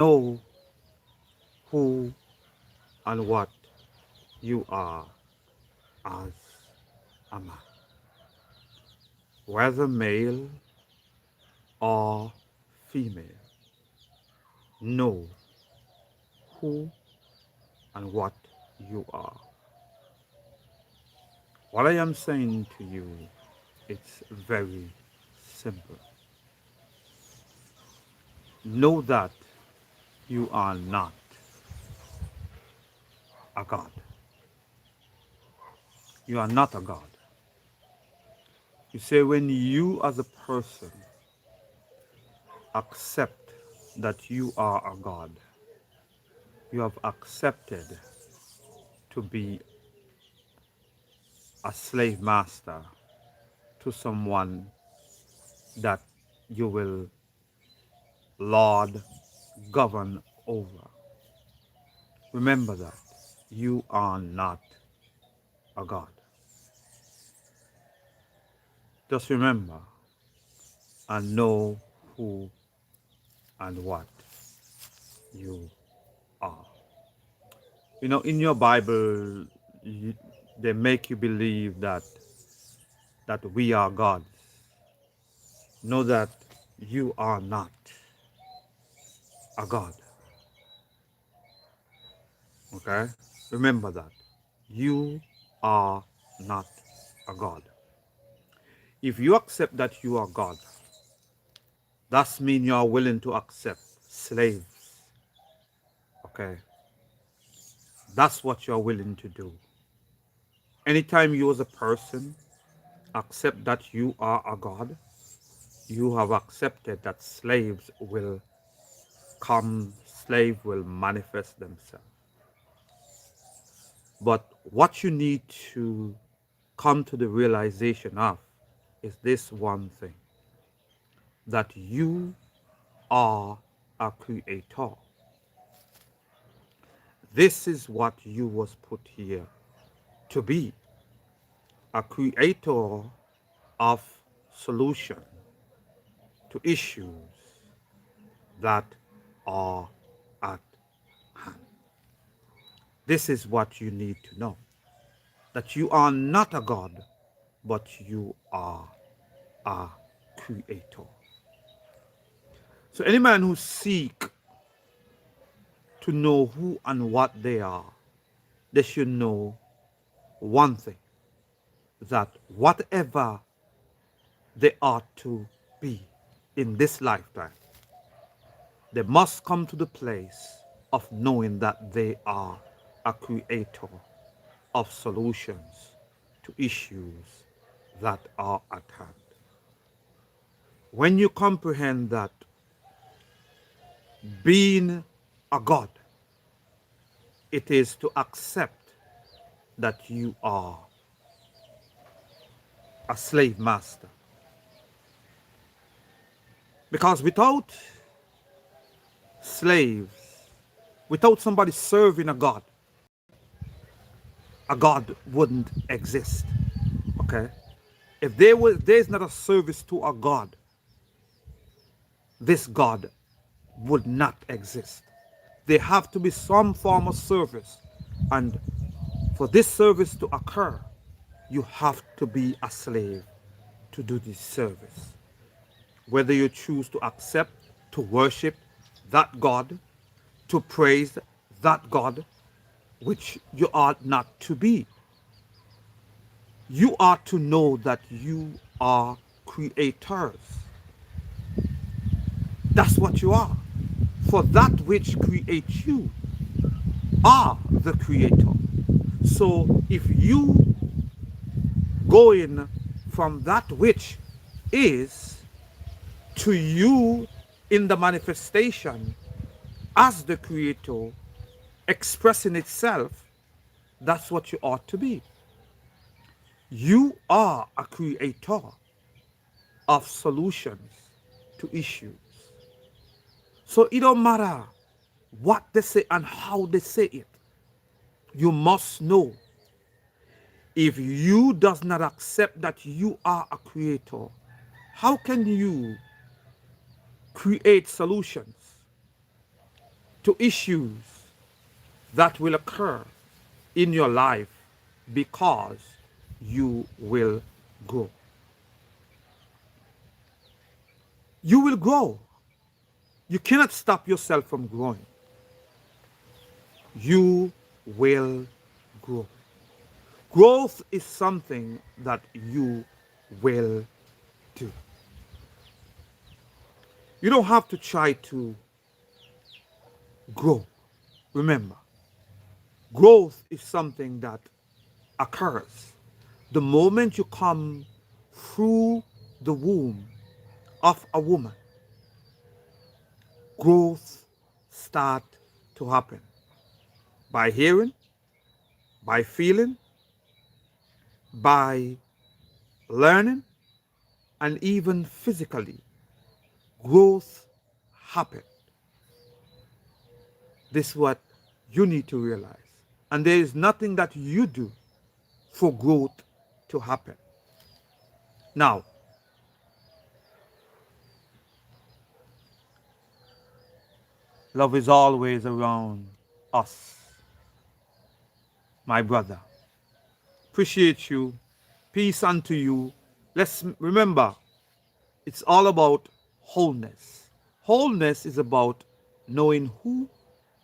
Know who and what you are as a man, whether male or female. Know who and what you are. What I am saying to you, it's very simple. Know that you are not a God. You are not a God. You say when you as a person accept that you are a God, you have accepted to be a slave master to someone that you will lord, govern over. Remember that you are not a God. Just remember and know who and what you are. You know, in your Bible, they make you believe that we are gods. Know that you are not a God. Okay? Remember that. You are not a God. If you accept that you are God, that means you are willing to accept slaves. Okay? That's what you're willing to do. Anytime you as a person accept that you are a God, you have accepted that slaves will come, slave will manifest themselves. But what you need to come to the realization of is this one thing, that you are a creator. This is what you was put here to be, a creator of solution to issues that are at hand. This is what you need to know, that you are not a God, but you are a creator. So any man who seek to know who and what they are, they should know one thing, that whatever they are to be in this lifetime, they must come to the place of knowing that they are a creator of solutions to issues that are at hand. When you comprehend that being a God, it is to accept that you are a slave master. Because without slaves, without somebody serving a God wouldn't exist. Okay? If there's not a service to a God, this God would not exist. There have to be some form of service. And for this service to occur, you have to be a slave to do this service. Whether you choose to accept, to worship that God, to praise that God, which you ought not to be. You are to know that you are creators. That's what you are. For that which creates you are the creator. So if you go in from that which is to you in the manifestation as the creator expressing itself, that's what you ought to be. You are a creator of solutions to issues. So it don't matter what they say and how they say it. You must know, if you does not accept that you are a creator, how can you create solutions? to issues that will occur in your life because you will grow. You will grow. You cannot stop yourself from growing. You will grow. Growth is something that you will do. You don't have to try to grow. Remember, growth is something that occurs the moment you come through the womb of a woman. Growth start to happen by hearing, by feeling, by learning, and even physically. Growth happen. This is what you need to realize. And there is nothing that you do for growth to happen. Now, love is always around us, my brother. Appreciate you. Peace unto you. Let's remember, it's all about wholeness. Wholeness is about knowing who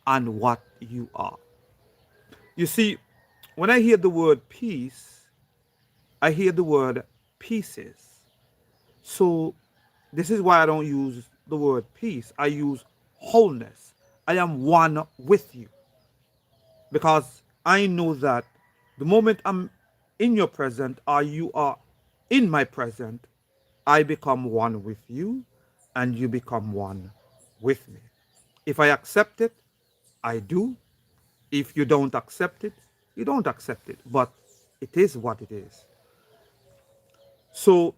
and what you are. You see, when I hear the word peace, I hear the word pieces. So this is why I don't use the word peace. I use wholeness. I am one with you. Because I know that the moment I'm in your present or you are in my present, I become one with you and you become one with me. If I accept it, I do. If you don't accept it, you don't accept it. But it is what it is. So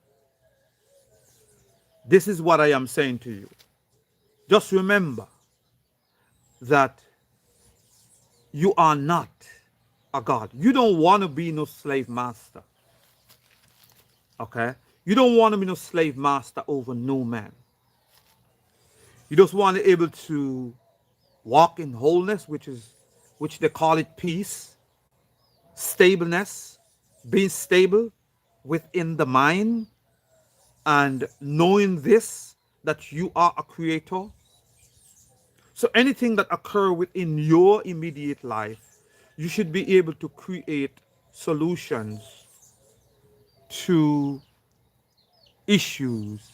this is what I am saying to you. Just remember that you are not a God. You don't want to be no slave master. Okay? You don't want to be no slave master over no man. You just want to be able to walk in wholeness, which they call it peace, stableness, being stable within the mind, and knowing this, that you are a creator. So anything that occur within your immediate life, you should be able to create solutions to issues.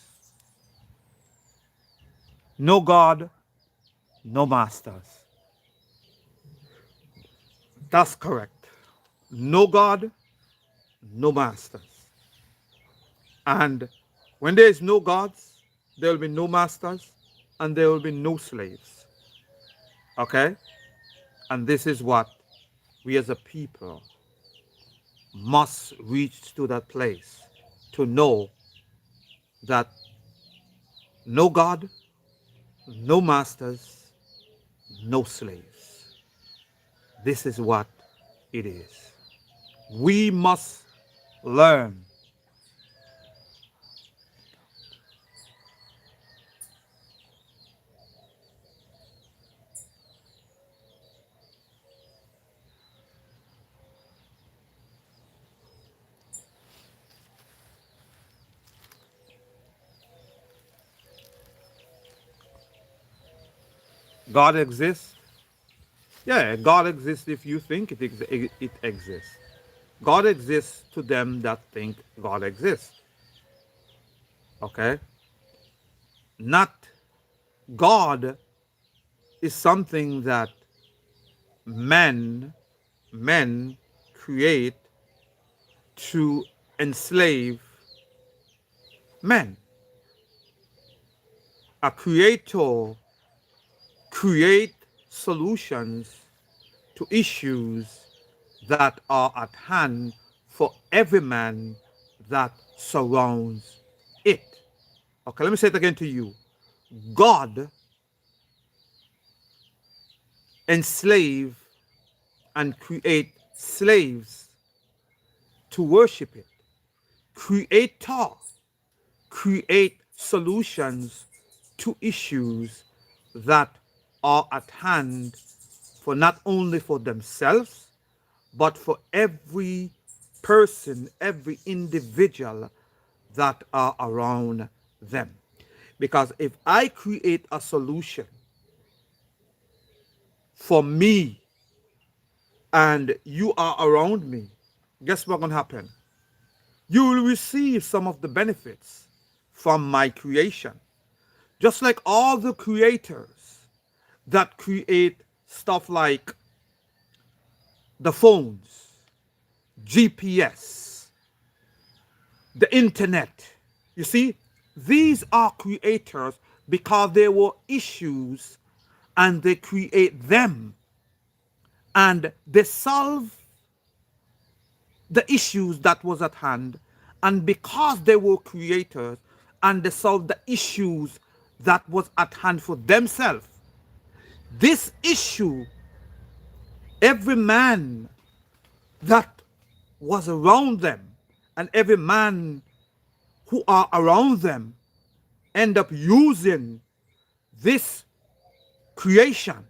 No God, no masters. That's correct. No God, no masters. And when there is no gods, there will be no masters and there will be no slaves. Okay? And this is what we as a people must reach to that place, to know that no God, no masters, no slaves. This is what it is. We must learn. God exists. Yeah, God exists if you think it exists. God exists to them that think God exists. Okay? Not God is something that men men create to enslave men. A creator create solutions to issues that are at hand for every man that surrounds it. Okay, let me say it again to you. God enslave and create slaves to worship it. Creator create solutions to issues that are at hand for not only for themselves, but for every person, every individual that are around them. Because if I create a solution for me and you are around me, guess what's going to happen? You will receive some of the benefits from my creation. Just like all the creators that create stuff like the phones, GPS, the internet. You see, these are creators because there were issues and they create them and they solve the issues that was at hand, and because they were creators and they solved the issues that was at hand for themselves, this issue, every man that was around them and every man who are around them end up using this creation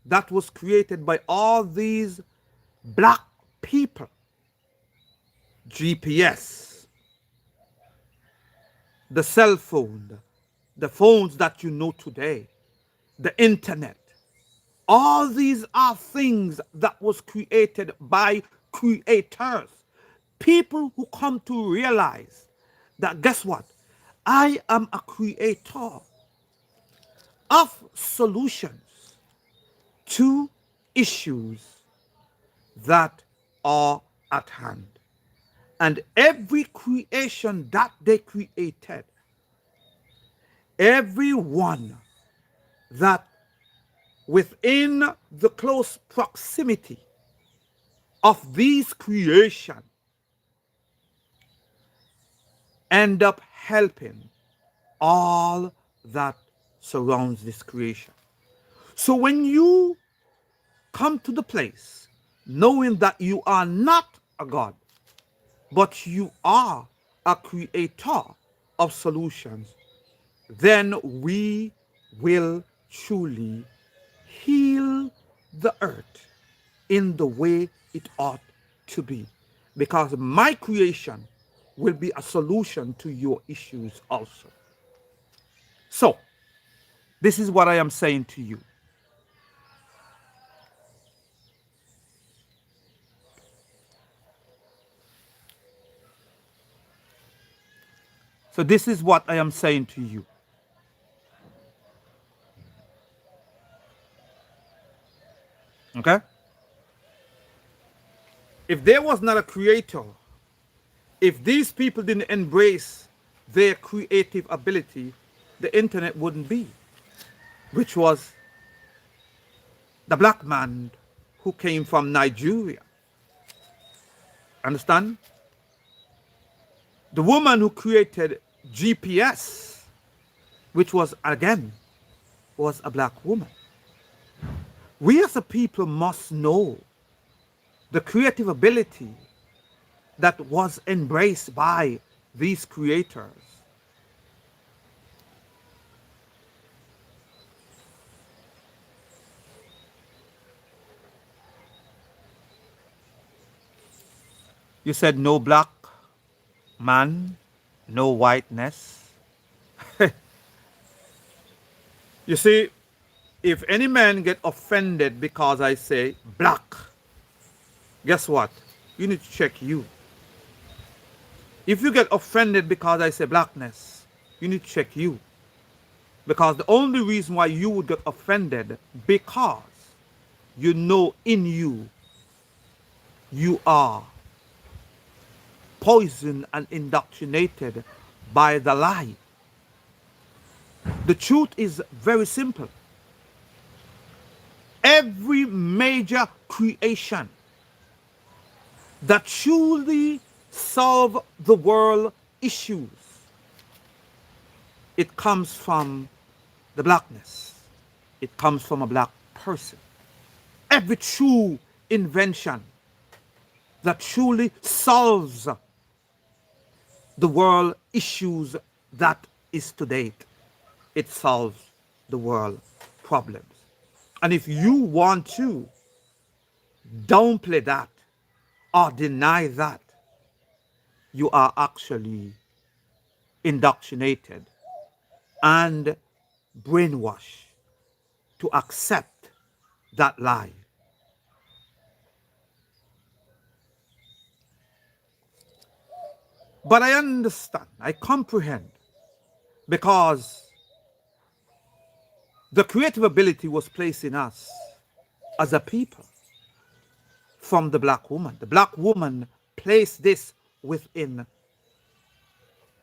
that was created by all these black people. GPS, the cell phone, the phones that you know today, the internet. All these are things that was created by creators. People who come to realize that, guess what? I am a creator of solutions to issues that are at hand. And every creation that they created, everyone that within the close proximity of these creation end up helping all that surrounds this creation. So when you come to the place knowing that you are not a God, but you are a creator of solutions, then we will truly heal the earth in the way it ought to be. Because my creation will be a solution to your issues also. So, this is what I am saying to you. So, this is what I am saying to you. Okay? If there was not a creator, if these people didn't embrace their creative ability, the internet wouldn't be, which was the black man who came from Nigeria. Understand? The woman who created GPS, which was again, was a black woman. We as a people must know the creative ability that was embraced by these creators. You said no black man, no whiteness. You see, if any man get offended because I say black, guess what? You need to check you. If you get offended because I say blackness, you need to check you. Because the only reason why you would get offended, because you know in you, you are poisoned and indoctrinated by the lie. The truth is very simple. Every major creation that truly solve the world issues, it comes from the blackness. It comes from a black person. Every true invention that truly solves the world issues that is to date, it solves the world problems. And if you want to downplay that or deny that, you are actually indoctrinated and brainwashed to accept that lie. But I understand, I comprehend, because the creative ability was placed in us as a people from the black woman. The black woman placed this within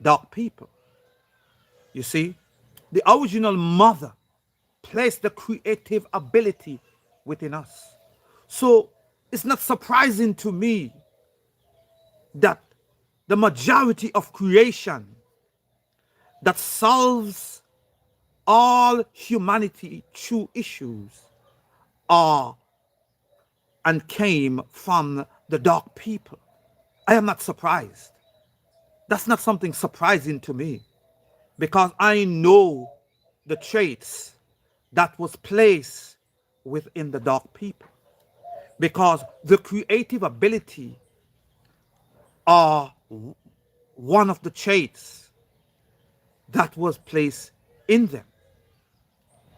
dark people. You see, the original mother placed the creative ability within us. So it's not surprising to me that the majority of creation that solves all humanity true issues are and came from the dark people. I am not surprised. That's not something surprising to me, because I know the traits that was placed within the dark people, because the creative ability are one of the traits that was placed in them.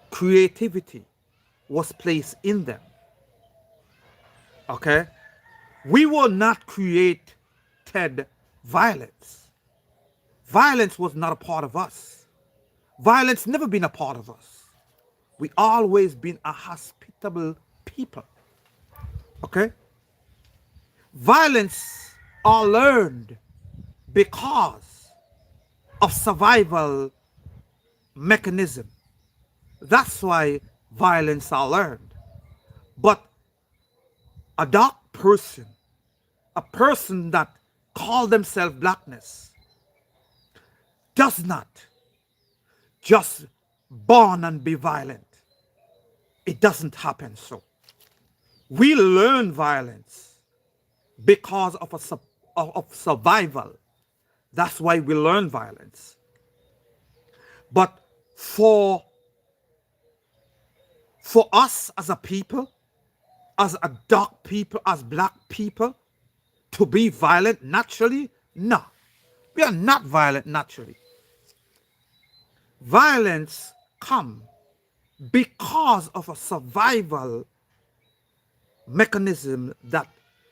Creativity was placed in them. Okay? We were not created violence. Violence was not a part of us. Violence never been a part of us. We always been a hospitable people. Okay? Violence are learned because of survival mechanism. That's why violence are learned. But a dark person, a person that call themselves blackness, does not just born and be violent. It doesn't happen so. We learn violence because of of survival. That's why we learn violence. But for us as a people, as a dark people, as black people, to be violent naturally, no. We are not violent naturally. Violence comes because of a survival mechanism that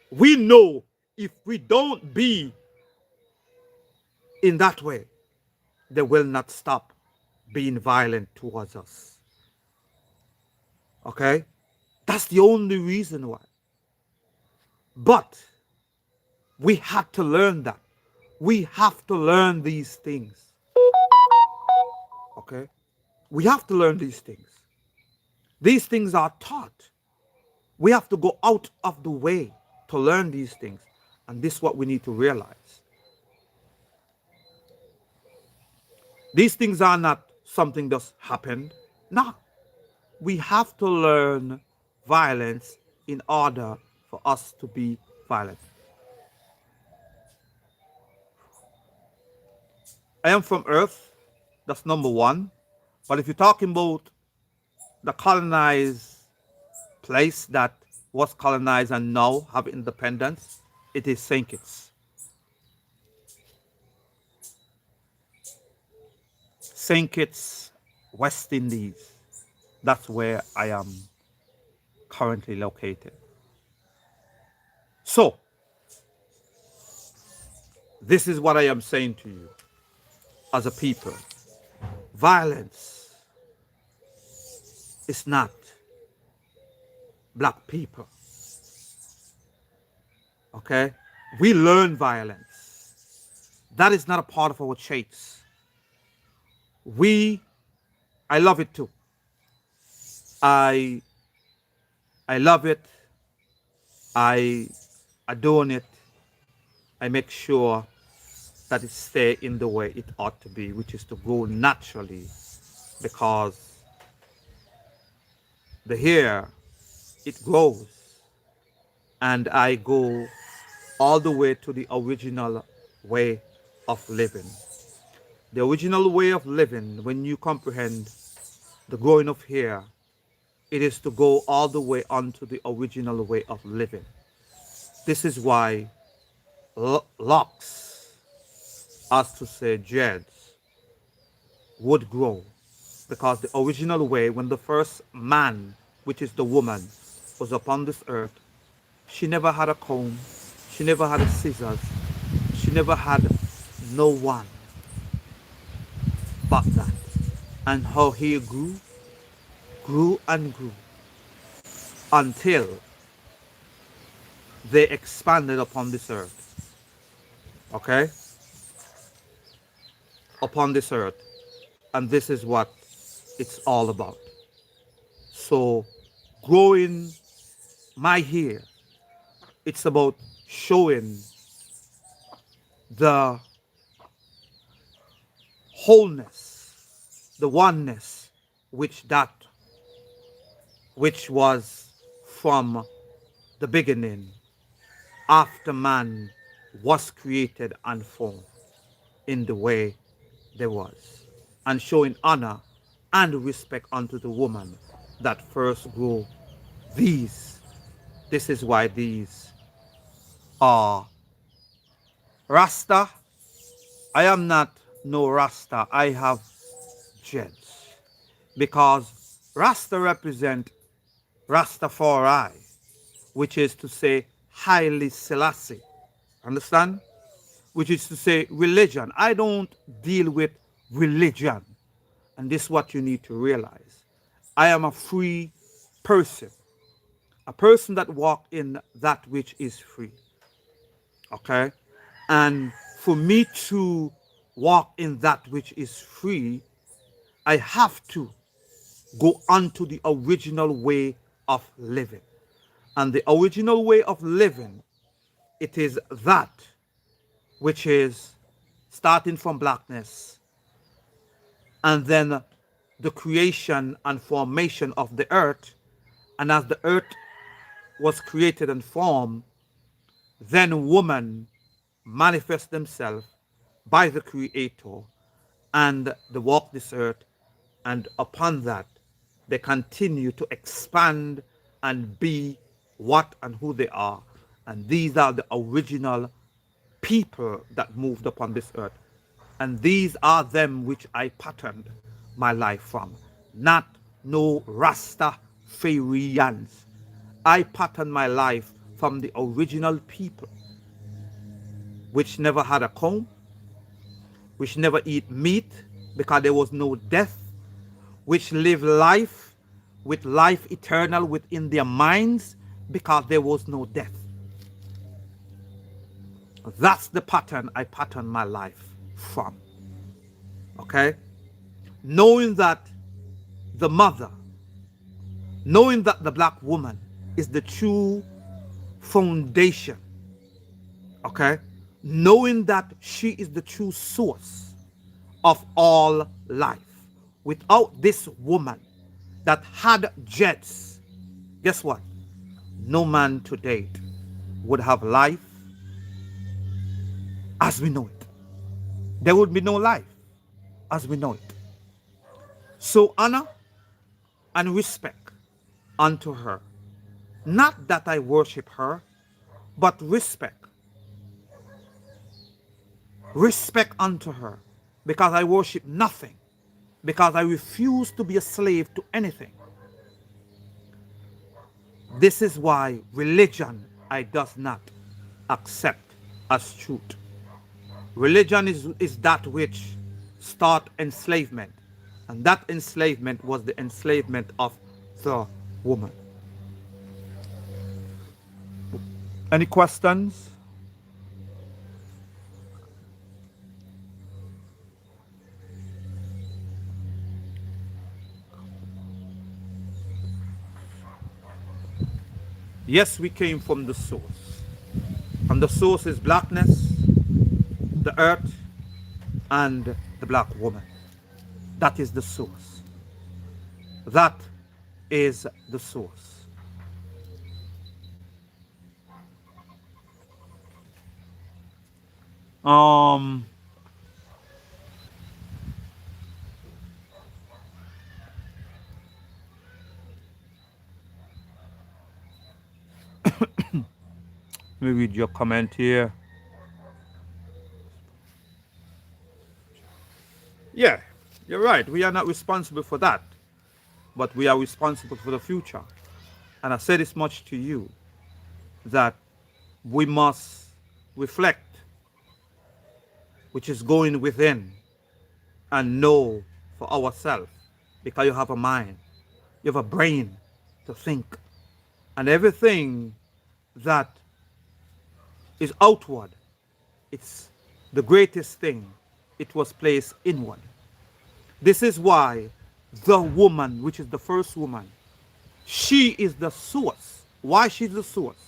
we know if we don't be in that way, they will not stop being violent towards us. Okay? That's the only reason why. But we had to learn that. We have to learn these things. Okay? We have to learn these things. These things are taught. We have to go out of the way to learn these things. And this is what we need to realize. These things are not something that's happened. No. We have to learn violence in order for us to be violent. I am from Earth. That's number one. But if you're talking about the colonized place that was colonized and now have independence, it is St. Kitts. St. Kitts, West Indies. That's where I am currently located. So, this is what I am saying to you as a people. Violence is not black people. Okay? We learn violence. That is not a part of our traits. I love it too. I love it. I adorn it. I make sure that it stay in the way it ought to be, which is to grow naturally, because the hair, it grows, and I go all the way to the original way of living. The original way of living, when you comprehend the growing of hair, It is to go all the way onto the original way of living. This is why locks, as to say dreads, would grow. Because the original way, when the first man, which is the woman, was upon this earth, she never had a comb, she never had a scissors, she never had no one but that. And how he grew and grew until they expanded upon this earth. Okay? Upon this earth. And this is what it's all about. So, growing my hair, it's about showing the wholeness, the oneness, which was from the beginning, after man was created and formed in the way there was, and showing honor and respect unto the woman that first grew these. This is why these are Rasta. I am not no Rasta. I have dreads. Because Rasta represent Rastafari, which is to say highly Selassie. Understand? Which is to say religion. I don't deal with religion. And this is what you need to realize. I am a free person. A person that walks in that which is free. Okay? And for me to walk in that which is free, I have to go onto the original way of living. And the original way of living, it is that which is starting from blackness, and then the creation and formation of the earth. And as the earth was created and formed, then woman manifest themselves by the creator and they walk this earth, and upon that they continue to expand and be what and who they are. And these are the original people that moved upon this earth. And these are them which I patterned my life from. Not no Rasta Farians. I patterned my life from the original people, which never had a comb, which never eat meat because there was no death, which live life with life eternal within their minds because there was no death. That's the pattern I pattern my life from. Okay? Knowing that the mother, knowing that the black woman is the true foundation. Okay? Knowing that she is the true source of all life. Without this woman that had jets, guess what? No man to date would have life as we know it. There would be no life as we know it. So honor and respect unto her. Not that I worship her, but respect. Respect unto her. Because I worship nothing. Because I refuse to be a slave to anything. This is why religion I does not accept as truth. Religion is that which start enslavement. And that enslavement was the enslavement of the woman. Any questions? Yes, we came from the source. And the source is blackness, the earth, and the black woman. That is the source. That is the source. Um, Let me read your comment here. Yeah, you're right. We are not responsible for that, but we are responsible for the future. And I say this much to you that we must reflect, which is going within and know for ourselves because you have a mind, you have a brain to think, and everything that is outward, it's the greatest thing, it was placed inward. This is why the woman, which is the first woman, she is the source. Why she's the source?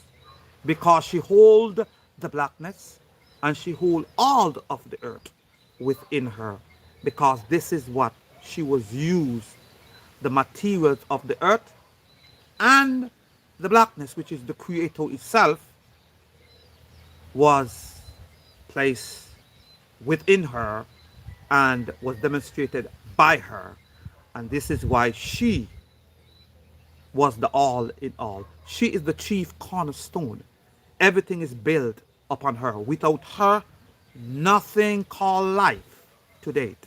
Because she hold the blackness and she hold all of the earth within her. Because this is what she was used, the materials of the earth and the blackness, which is the creator itself, was placed within her and was demonstrated by her. And this is why she was the all in all. She is the chief cornerstone. Everything is built upon her. Without her, nothing called life to date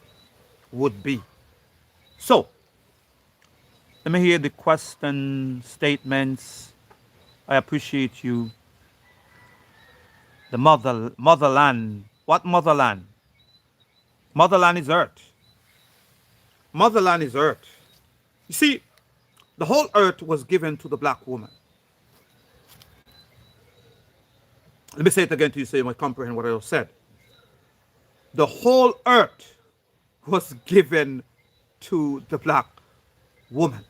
would be. So, let me hear the question statements. I appreciate you. The motherland. What motherland? Motherland is earth. Motherland is earth. You see, the whole earth was given to the black woman. Let me say it again to you so you might comprehend what I just said. The whole earth was given to the black woman.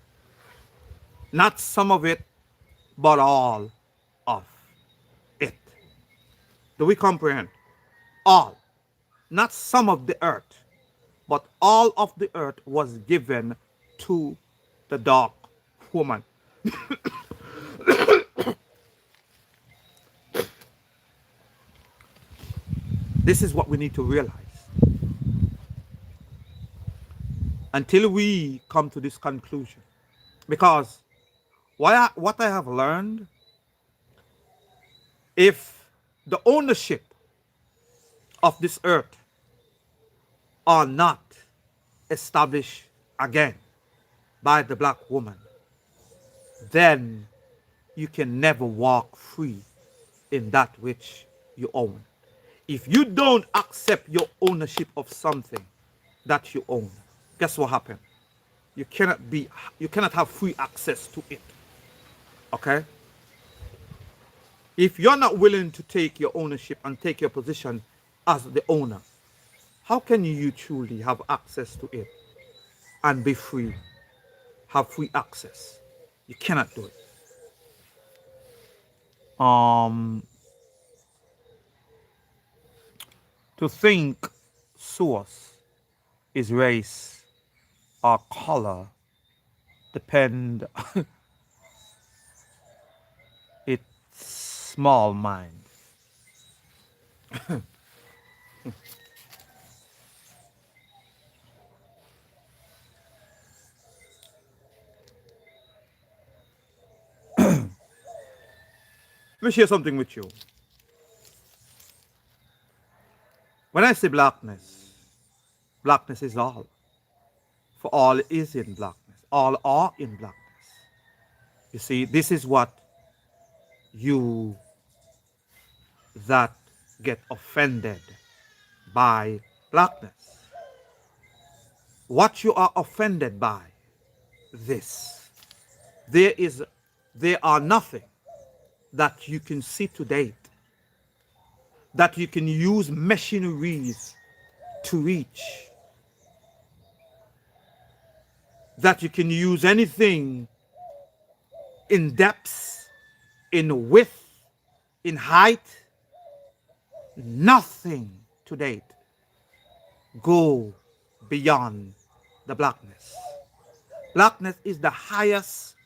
Not some of it, but all of it. Do we comprehend? All. Not some of the earth, but all of the earth was given to the dark woman. This is what we need to realize. Until we come to this conclusion. Because what I have learned, if the ownership of this earth are not established again by the black woman, then you can never walk free in that which you own. If you don't accept your ownership of something that you own, guess what happens? You cannot have free access to it. Okay? If you're not willing to take your ownership and take your position as the owner, how can you truly have access to it and be free, have free access? You cannot do it. To think source is race or color depend its small mind. Let me share something with you. When I say blackness, blackness is all. For all is in blackness. All are in blackness. You see, this is what you that get offended by blackness. What you are offended by, this. There are nothing that you can see to date that you can use machineries to reach, that you can use anything in depth, in width, in height, nothing to date go beyond the blackness. Blackness is the highest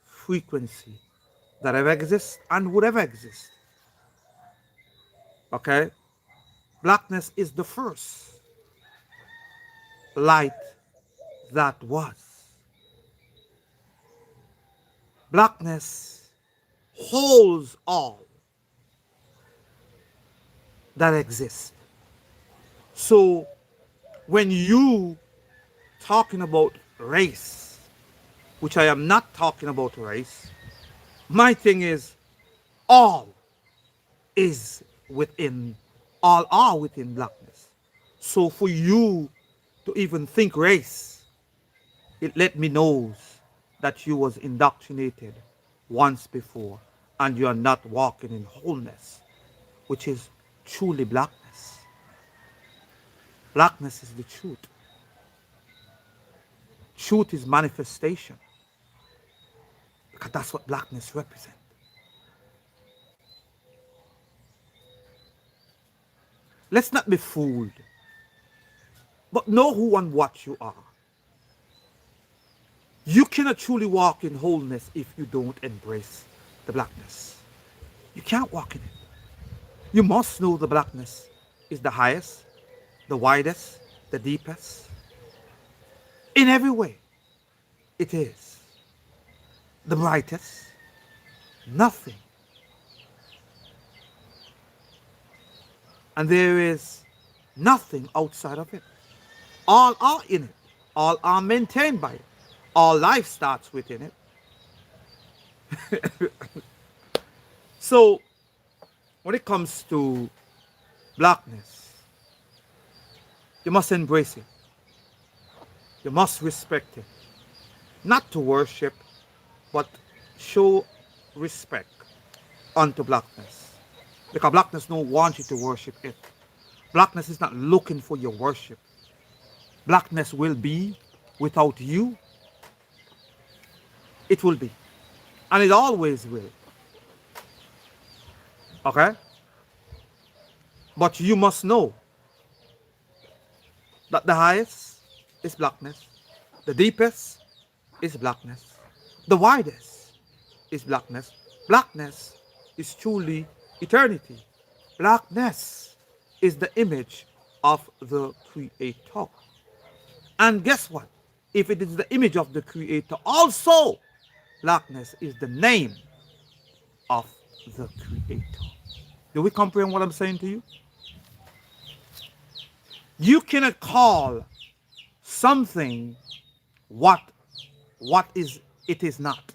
frequency that ever exists and would ever exist. Okay? Blackness is the first light that was. Blackness holds all. that exists. So when you talking about race, which I am not talking about race, my thing is all is within, all are within blackness. So for you to even think race, it let me know that you was indoctrinated once before and you are not walking in wholeness, which is truly blackness. Blackness is the truth. Truth is manifestation, because that's what blackness represents. Let's not be fooled, but know who and what you are. You cannot truly walk in wholeness if you don't embrace the blackness. You can't walk in it. You must know the blackness is the highest, the widest, the deepest. In every way, it is the brightest. Nothing. And there is nothing outside of it. All are in it. All are maintained by it. All life starts within it. So when it comes to blackness, you must embrace it. You must respect it. Not to worship, but show respect unto blackness. Because blackness don't want you to worship it. Blackness is not looking for your worship. Blackness will be without you. It will be. And it always will. Okay? But you must know that the highest is blackness. The deepest is blackness. The widest is blackness. Blackness is truly eternity. Blackness is the image of the Creator. And guess what? If it is the image of the Creator, also blackness is the name of the Creator. Do we comprehend what I'm saying to you? You cannot call something what is it is not.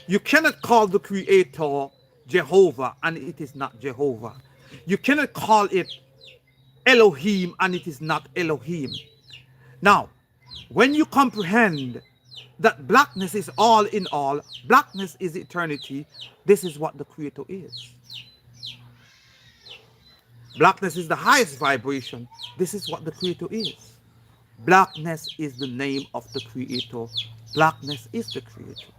You cannot call the Creator Jehovah and it is not Jehovah. You cannot call it Elohim and it is not Elohim. Now, when you comprehend that blackness is all in all, blackness is eternity, this is what the Creator is. Blackness is the highest vibration. This is what the Creator is. Blackness is the name of the Creator. Blackness is the Creator.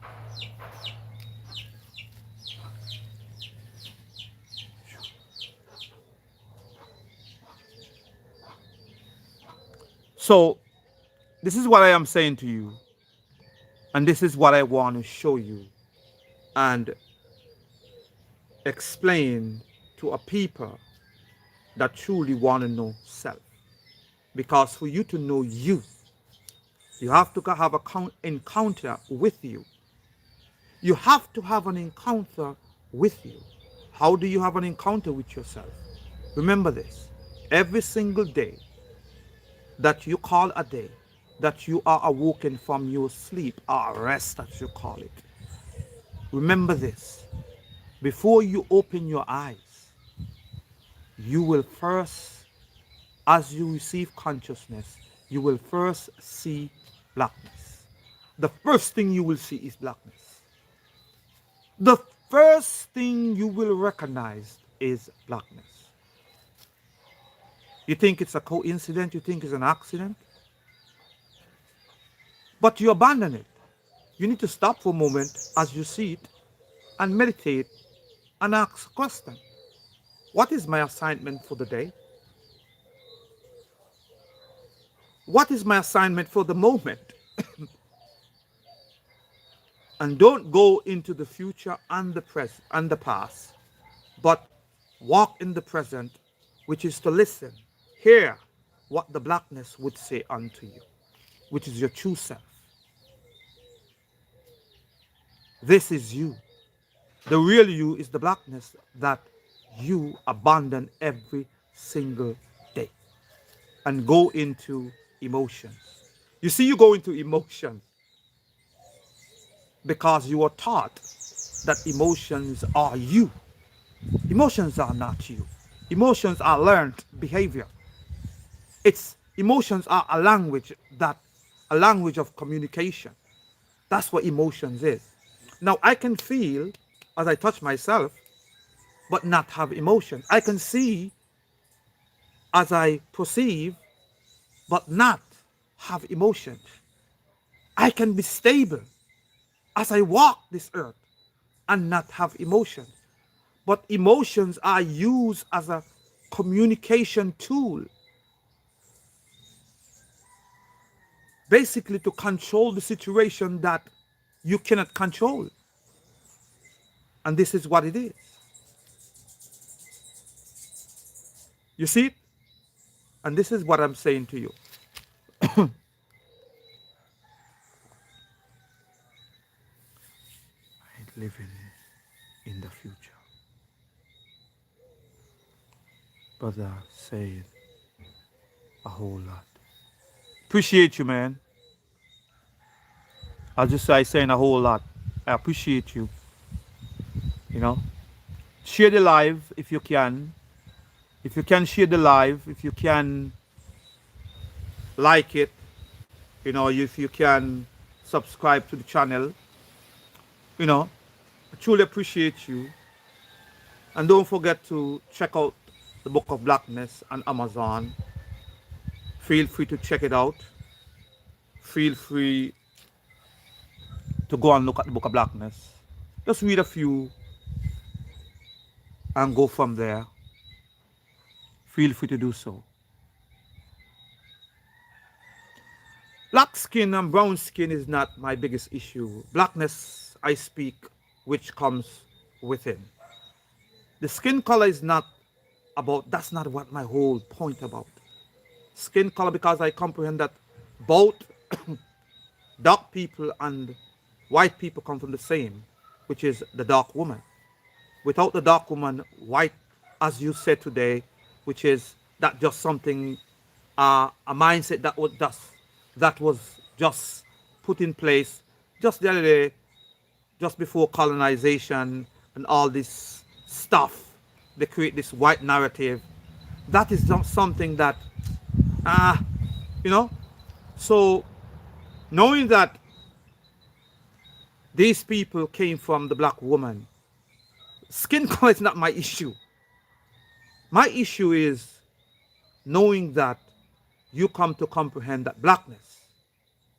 So, this is what I am saying to you, and this is what I want to show you and explain to a people that truly want to know self. Because for you to know you, you have to have an encounter with you. You have to have an encounter with you. How do you have an encounter with yourself? Remember this. Every single day that you call a day, that you are awoken from your sleep or rest, as you call it. Remember this. Before you open your eyes, you will first, as you receive consciousness, you will first see blackness. The first thing you will see is blackness. The first thing you will recognize is blackness. You think it's a coincidence, you think it's an accident, but you abandon it. You need to stop for a moment as you see it and meditate and ask a question. What is my assignment for the day? What is my assignment for the moment? And don't go into the future and the present and the past, but walk in the present, which is to listen, hear what the blackness would say unto you, which is your true self. This is you. The real you is the blackness that you abandon every single day and go into emotions. You see, you go into emotions because you are taught that emotions are you. Emotions are not you. Emotions are learned behavior. It's emotions are a language of communication. That's what emotions is. Now I can feel as I touch myself, but not have emotion. I can see as I perceive, but not have emotions. I can be stable as I walk this earth and not have emotions. But emotions are used as a communication tool, basically to control the situation that you cannot control. And this is what it is. You see it? And this is what I'm saying to you. Living in the future. Brother saying a whole lot. Appreciate you, man. I'll just say saying a whole lot. I appreciate you. You know, share the live if you can. If you can share the live, if you can like it, you know, if you can subscribe to the channel, you know, I truly appreciate you. And don't forget to check out the Book of Blackness on Amazon. Feel free to check it out. Feel free to go and look at the Book of Blackness. Just read a few and go from there. Feel free to do so. Black skin and brown skin is not my biggest issue. Blackness, I speak, which comes within. The skin color is not about, that's not what my whole point about. Skin color, because I comprehend that both dark people and white people come from the same, which is the dark woman. Without the dark woman, white, as you said today, which is that just something, a mindset that was just put in place just the other day, just before colonization and all this stuff. They create this white narrative. That is not something that, you know. So knowing that these people came from the black woman, skin color is not my issue. My issue is knowing that you come to comprehend that blackness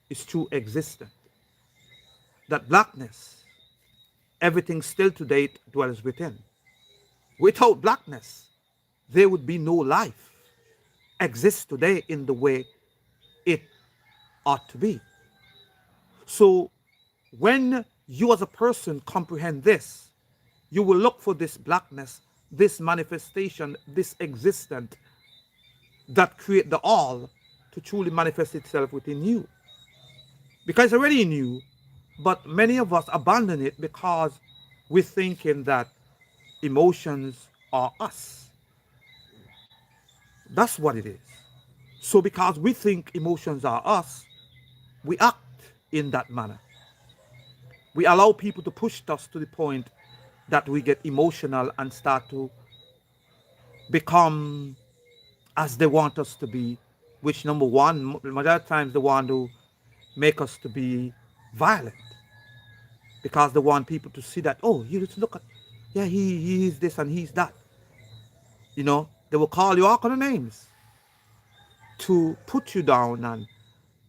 is true existent. That blackness, everything still to date dwells within. Without blackness, there would be no life exists today in the way it ought to be. So when you as a person comprehend this, you will look for this blackness, this manifestation, this existent that create the all to truly manifest itself within you. Because it's already in you, but many of us abandon it because we're thinking that emotions are us. That's what it is. So because we think emotions are us, we act in that manner. We allow people to push us to the point that we get emotional and start to become as they want us to be, which number one, majority of times they want to make us to be violent because they want people to see that, oh, you just look at, yeah, he's this and he's that. You know, they will call you all kind of names to put you down and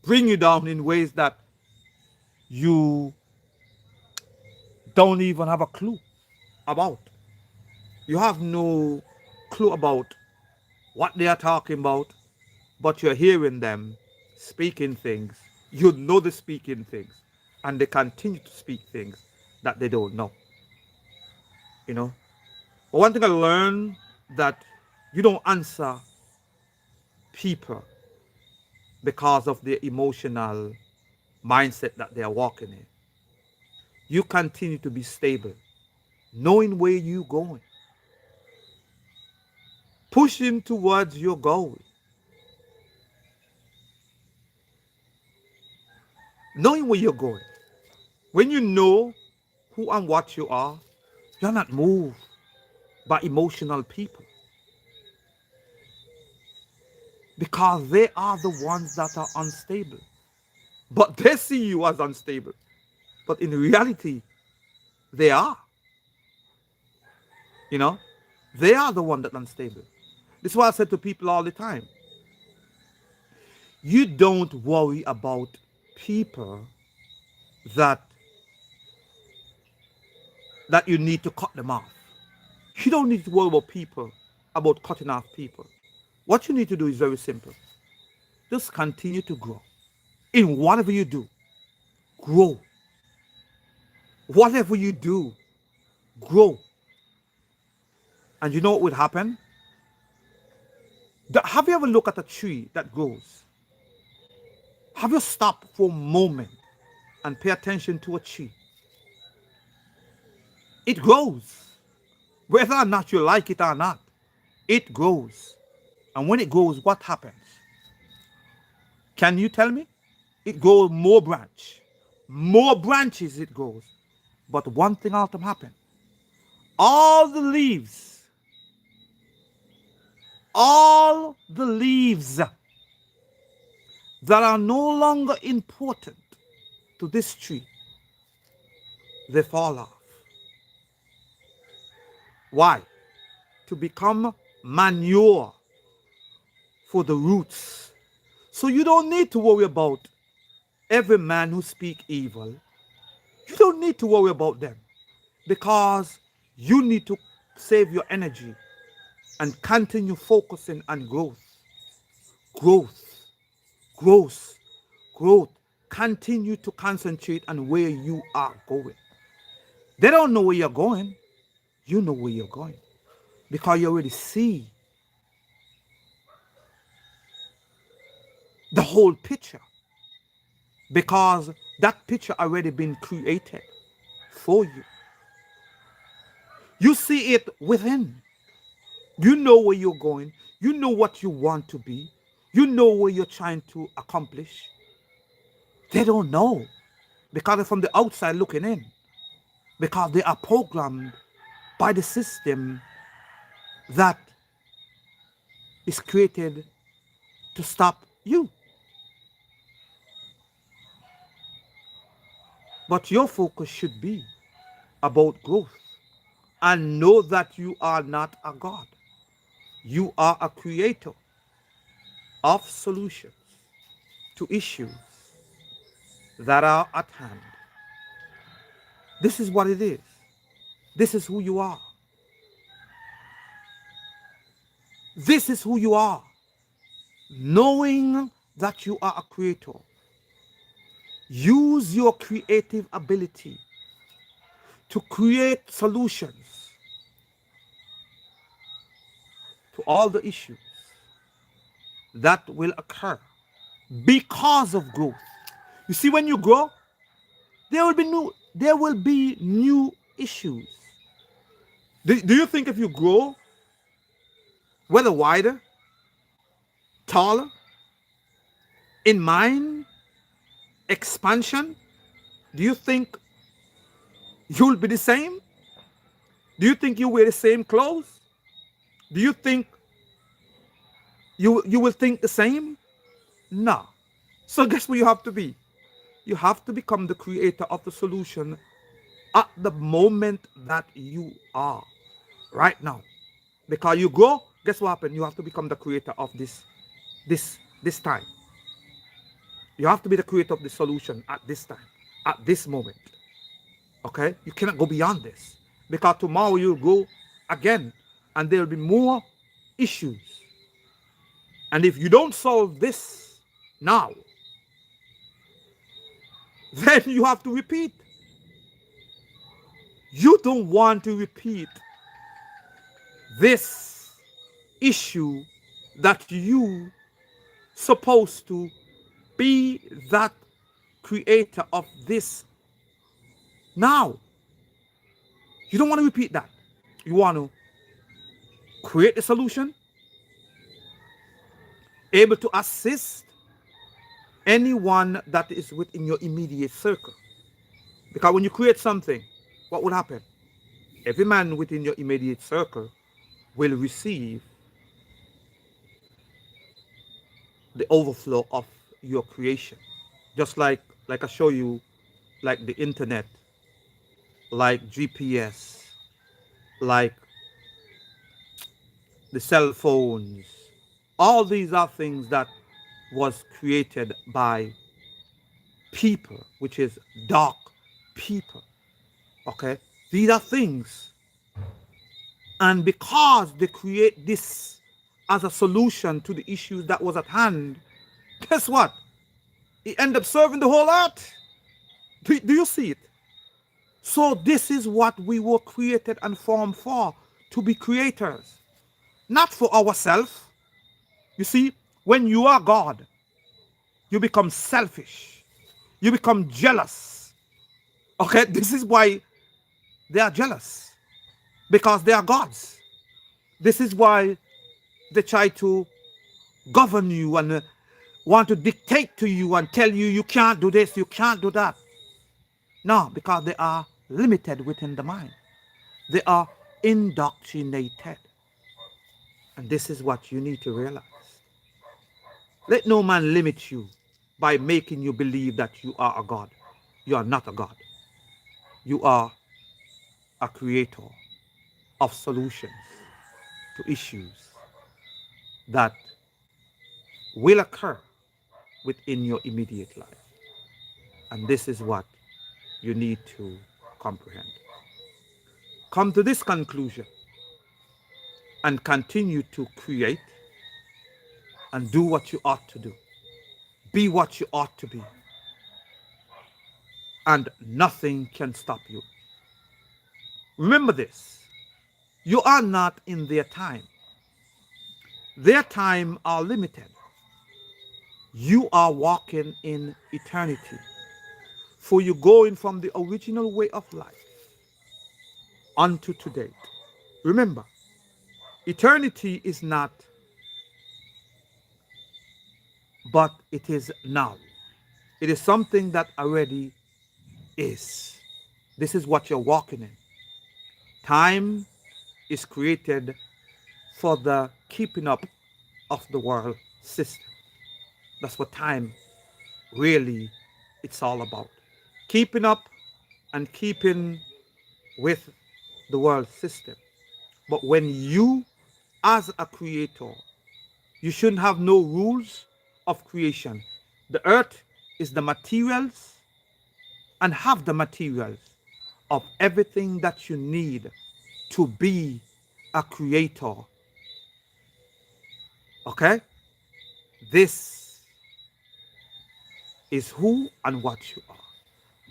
bring you down in ways that you don't even have a clue about. You have no clue about what they are talking about, but you're hearing them speaking things. You know they're speaking things, and they continue to speak things that they don't know. You know? But one thing I learned that you don't answer people because of their emotional mindset that they are walking in. You continue to be stable, knowing where you're going. pushing towards your goal. Knowing where you're going. When you know who and what you are, you're not moved by emotional people, because they are the ones that are unstable. But they see you as unstable. But in reality, they are. You know, they are the one that unstable. This is why I said to people all the time, you don't worry about people that you need to cut them off. You don't need to worry about people, about cutting off people. What you need to do is very simple. Just continue to grow. In whatever you do, grow. Whatever you do, grow. And you know what would happen? Have you ever looked at a tree that grows? Have you stopped for a moment and pay attention to a tree? It grows. Whether or not you like it or not, it grows. And when it grows, what happens? Can you tell me? It grows more branch. More branches it grows. But one thing often happens. All the leaves that are no longer important to this tree, they fall off. Why? To become manure for the roots. So you don't need to worry about every man who speak evil. You don't need to worry about them, because you need to save your energy and continue focusing on growth. Growth. Growth. Growth. Continue to concentrate on where you are going. They don't know where you're going. You know where you're going, because you already see the whole picture, because that picture already been created for you. You see it within. You know where you're going. You know what you want to be. You know what you're trying to accomplish. They don't know, because they're from the outside looking in, because they are programmed by the system that is created to stop you. But your focus should be about growth, and know that you are not a God. You are a creator of solutions to issues that are at hand. This is what it is. This is who you are. This is who you are. Knowing that you are a creator, use your creative ability to create solutions to all the issues that will occur because of growth. You see, when you grow, there will be new issues. Do you think if you grow, whether wider, taller, in mind, expansion, do you think you'll be the same? Do you think you wear the same clothes? Do you think you will think the same? No. So guess what you have to be? You have to become the creator of the solution at the moment that you are right now. Because you grow, guess what happens? You have to become the creator of this time. You have to be the creator of the solution at this time, at this moment. Okay? You cannot go beyond this. Because tomorrow you'll go again, and there'll be more issues. And if you don't solve this now, then you have to repeat. You don't want to repeat this issue that you supposed to be that creator of this now. You don't want to repeat that. You want to create the solution able to assist anyone that is within your immediate circle. Because when you create something, what will happen? Every man within your immediate circle will receive the overflow of your creation. Just like I show you, like the internet, like GPS, like the cell phones. All these are things that was created by people, which is dark people. Okay? These are things. And because they create this as a solution to the issues that was at hand, guess what? It end up serving the whole earth. Do you see it? So this is what we were created and formed for, to be creators, not for ourselves. You see, when you are God, you become selfish. You become jealous. Okay, this is why they are jealous, because they are gods. This is why they try to govern you and want to dictate to you and tell you you can't do this, you can't do that. No, because they are limited within the mind. They are indoctrinated. And this is what you need to realize. Let no man limit you by making you believe that you are a God. You are not a God. You are a creator of solutions to issues that will occur within your immediate life. And this is what you need to comprehend. Come to this conclusion and continue to create and do what you ought to do. Be what you ought to be. And nothing can stop you. Remember this. You are not in their time. Their time are limited. You are walking in eternity. For you going from the original way of life unto today. Remember, eternity is not, but it is now. It is something that already is. This is what you're walking in. Time is created for the keeping up of the world system. That's what time really it's all about. Keeping up and keeping with the world system. But when you, as a creator, you shouldn't have no rules of creation. The earth is the materials and have the materials of everything that you need to be a creator. Okay? This is who and what you are.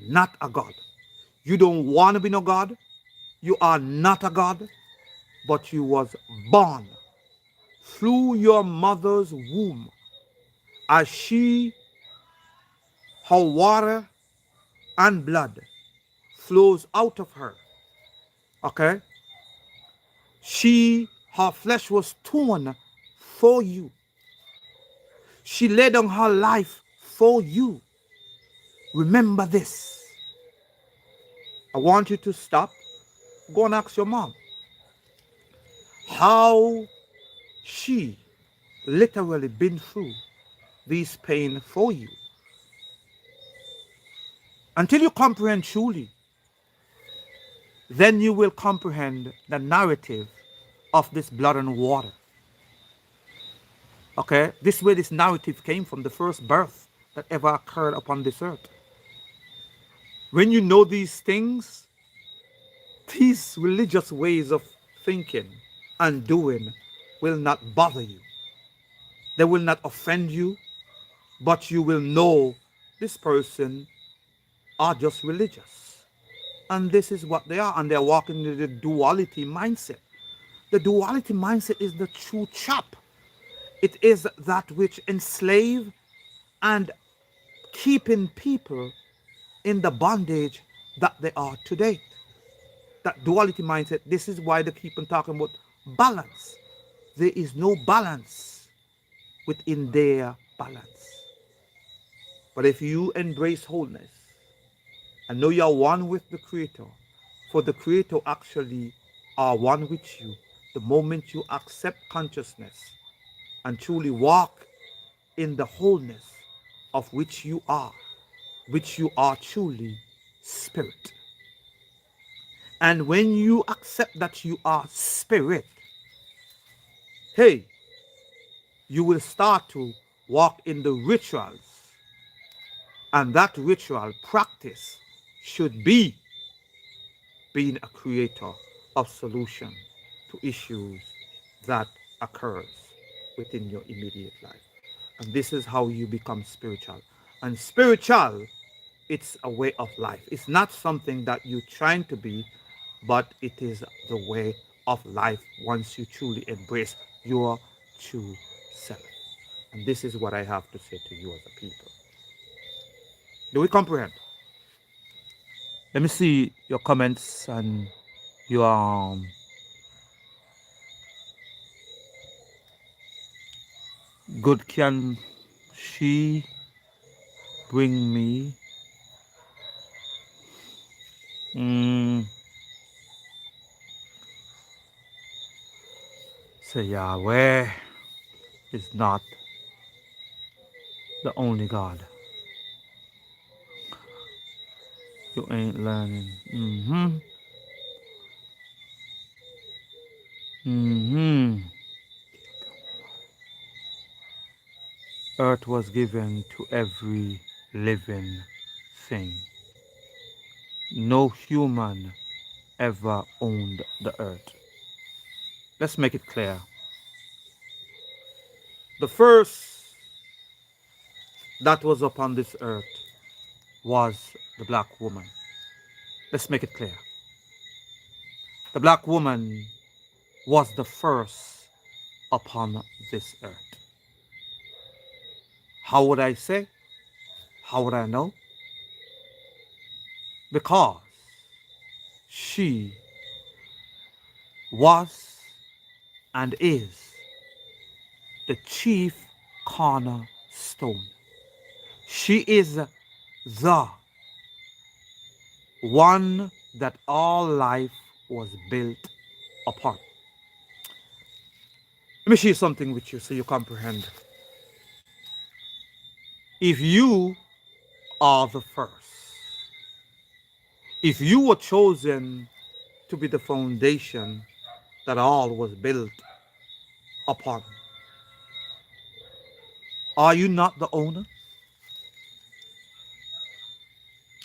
Not a God. You don't want to be no God. You are not a God, but you was born through your mother's womb, as she, her water and blood flows out of her. Okay? Her flesh was torn for you. She laid down her life for you. Remember this. I want you to stop. Go and ask your mom how she literally been through this pain for you. Until you comprehend truly, then you will comprehend the narrative of this blood and water. Okay? This way this narrative came from, the first birth that ever occurred upon this earth. When you know these things, these religious ways of thinking and doing will not bother you. They will not offend you, but you will know this person are just religious. And this is what they are, and they're walking in the duality mindset. The duality mindset is the true chop. It is that which enslave and keeping people in the bondage that they are today. That duality mindset, this is why they keep on talking about balance. There is no balance. within their balance. But if you embrace wholeness and know you are one with the Creator, for the Creator actually are one with you, the moment you accept consciousness and truly walk in the wholeness of which you are truly spirit. And when you accept that you are spirit, hey, you will start to walk in the rituals. And that ritual practice should be being a creator of solution to issues that occurs within your immediate life. And this is how you become spiritual. And spiritual, it's a way of life. It's not something that you're trying to be, but it is the way of life once you truly embrace your true self. And this is what I have to say to you as a people. Do we comprehend? Let me see your comments and your good. Can she bring me? Mm, say Yahweh is not the only God. You ain't learning. Mm-hmm. Mm-hmm. Earth was given to every living thing. No human ever owned the earth. Let's make it clear. The first that was upon this earth was the black woman. Let's make it clear. The black woman was the first upon this earth. How would I say? How would I know? Because she was and is the chief cornerstone. She is the one that all life was built upon. Let me share something with you so you comprehend. If you are the first, if you were chosen to be the foundation that all was built upon, are you not the owner?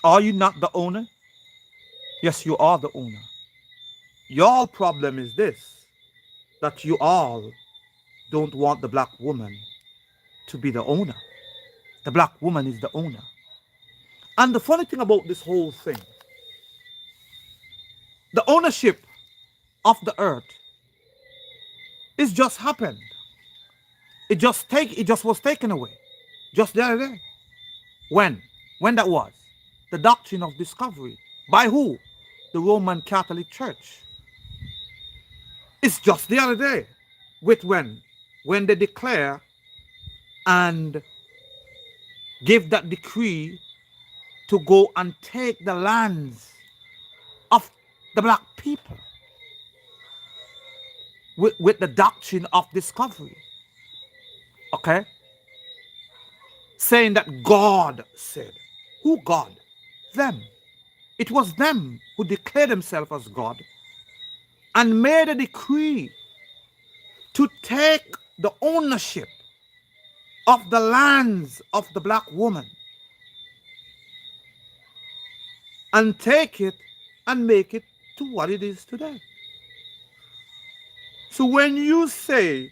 Are you not the owner? Yes, you are the owner. Your problem is this, that you all don't want the black woman to be the owner. The black woman is the owner. And the funny thing about this whole thing, the ownership of the earth is just happened. It just was taken away. Just the other day. When? When that was? The doctrine of discovery. By who? The Roman Catholic Church. It's just the other day. With when? When they declare and give that decree to go and take the lands of the black people with the doctrine of discovery. Okay? Saying that God said. Who God? Them. It was them who declared themselves as God and made a decree to take the ownership of the lands of the black woman and take it and make it to what it is today. So when you say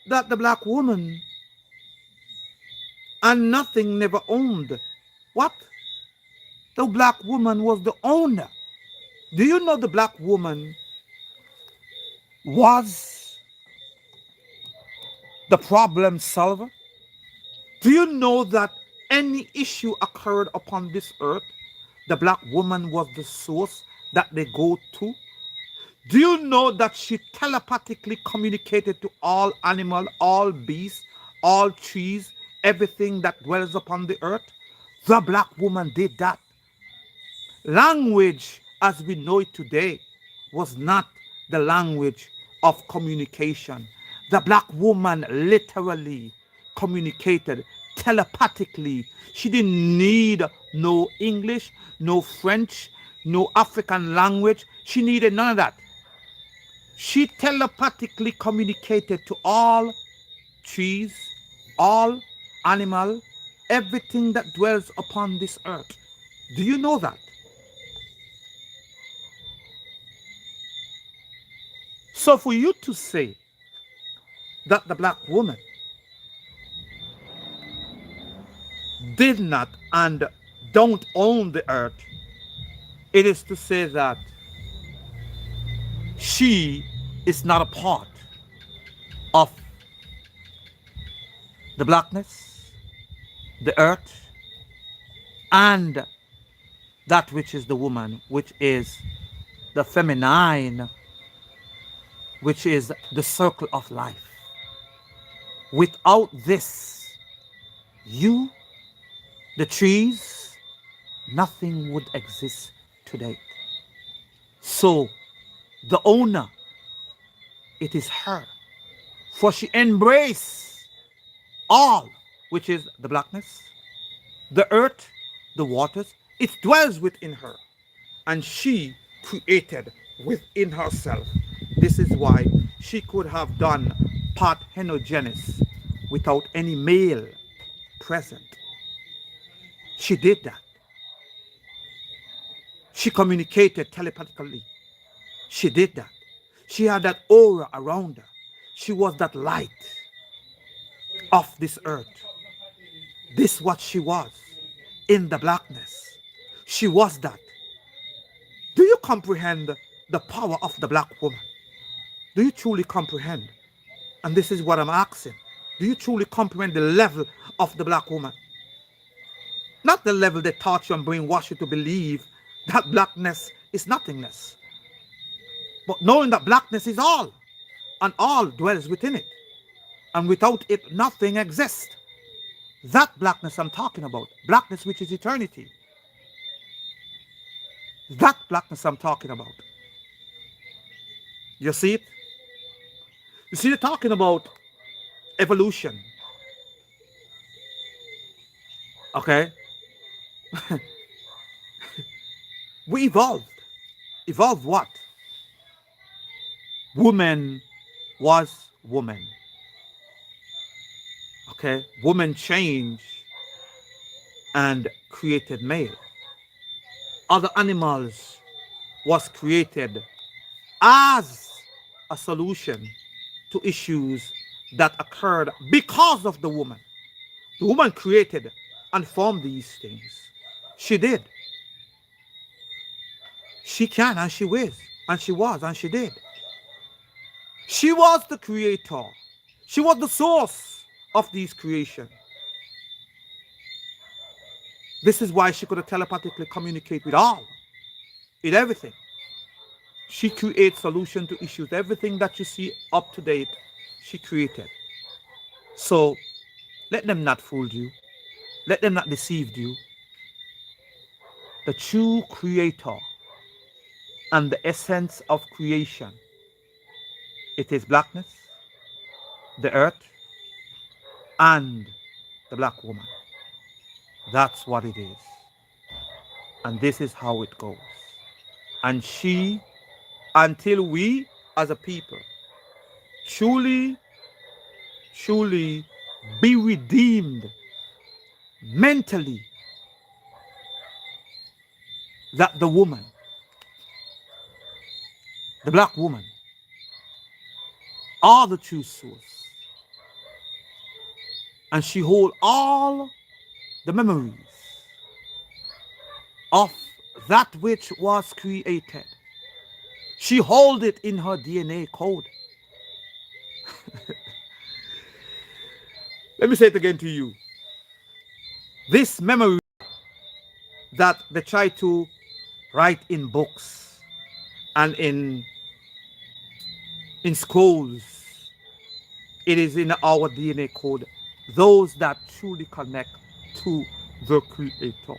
that the black woman and nothing never owned, what? The black woman was the owner. Do you know the black woman was the problem solver? Do you know that any issue occurred upon this earth, the black woman was the source that they go to? Do you know that she telepathically communicated to all animal, all beasts, all trees, everything that dwells upon the earth. The black woman did that. Language as we know it today was not the language of communication. The black woman literally communicated telepathically. She didn't need no English, no French, no African language. She needed none of that. She telepathically communicated to all trees, all animal, everything that dwells upon this earth. Do you know that? So for you to say that the black woman did not and don't own the earth, it is to say that she is not a part of the blackness, the earth, and that which is the woman, which is the feminine, which is the circle of life. Without this, you, the trees, nothing would exist today. So the owner, it is her, for she embraced all, which is the blackness, the earth, the waters. It dwells within her, and she created within herself. This is why she could have done parthenogenesis without any male present. She did that. She communicated telepathically. She did that. She had that aura around her. She was that light of this earth. This is what she was in the blackness. She was that. Do you comprehend the power of the black woman? Do you truly comprehend? And this is what I'm asking. Do you truly comprehend the level of the black woman? Not the level they taught you and brainwash you to believe that blackness is nothingness. But knowing that blackness is all, and all dwells within it. And without it, nothing exists. That blackness I'm talking about. Blackness which is eternity. That blackness I'm talking about. You see it? You see, they're talking about evolution. Okay? We evolved. Evolved what? Woman was woman. Okay? Woman changed and created male. Other animals was created as a solution to issues that occurred because of the woman. The woman created and formed these things. She did. She can and she will. And she was and she did. She was the creator. She was the source of these creation. This is why she could telepathically communicate with all, with everything. She creates solution to issues. Everything that you see up to date, she created. So let them not fool you. Let them not deceive you. The true creator and the essence of creation, it is blackness, the earth, and the black woman. That's what it is. And this is how it goes. And she, until we as a people truly, truly be redeemed mentally, that the woman, the black woman, are the true source. And she holds all the memories of that which was created. She holds it in her DNA code. Let me say it again to you. This memory that they try to write in books and in scrolls, it is in our DNA code. those that truly connect to the Creator.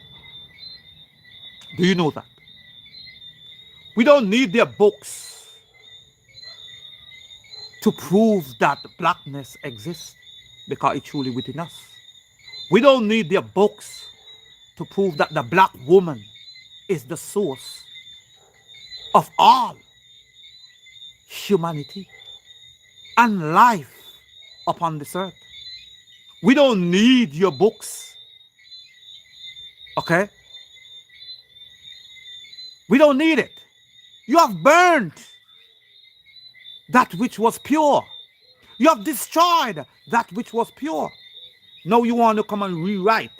Do you know that? We don't need their books to prove that blackness exists because it's truly within us. We don't need their books to prove that the black woman is the source of all humanity and life upon this earth. We don't need your books, okay? We don't need it. You have burned that which was pure. You have destroyed that which was pure. Now you want to come and rewrite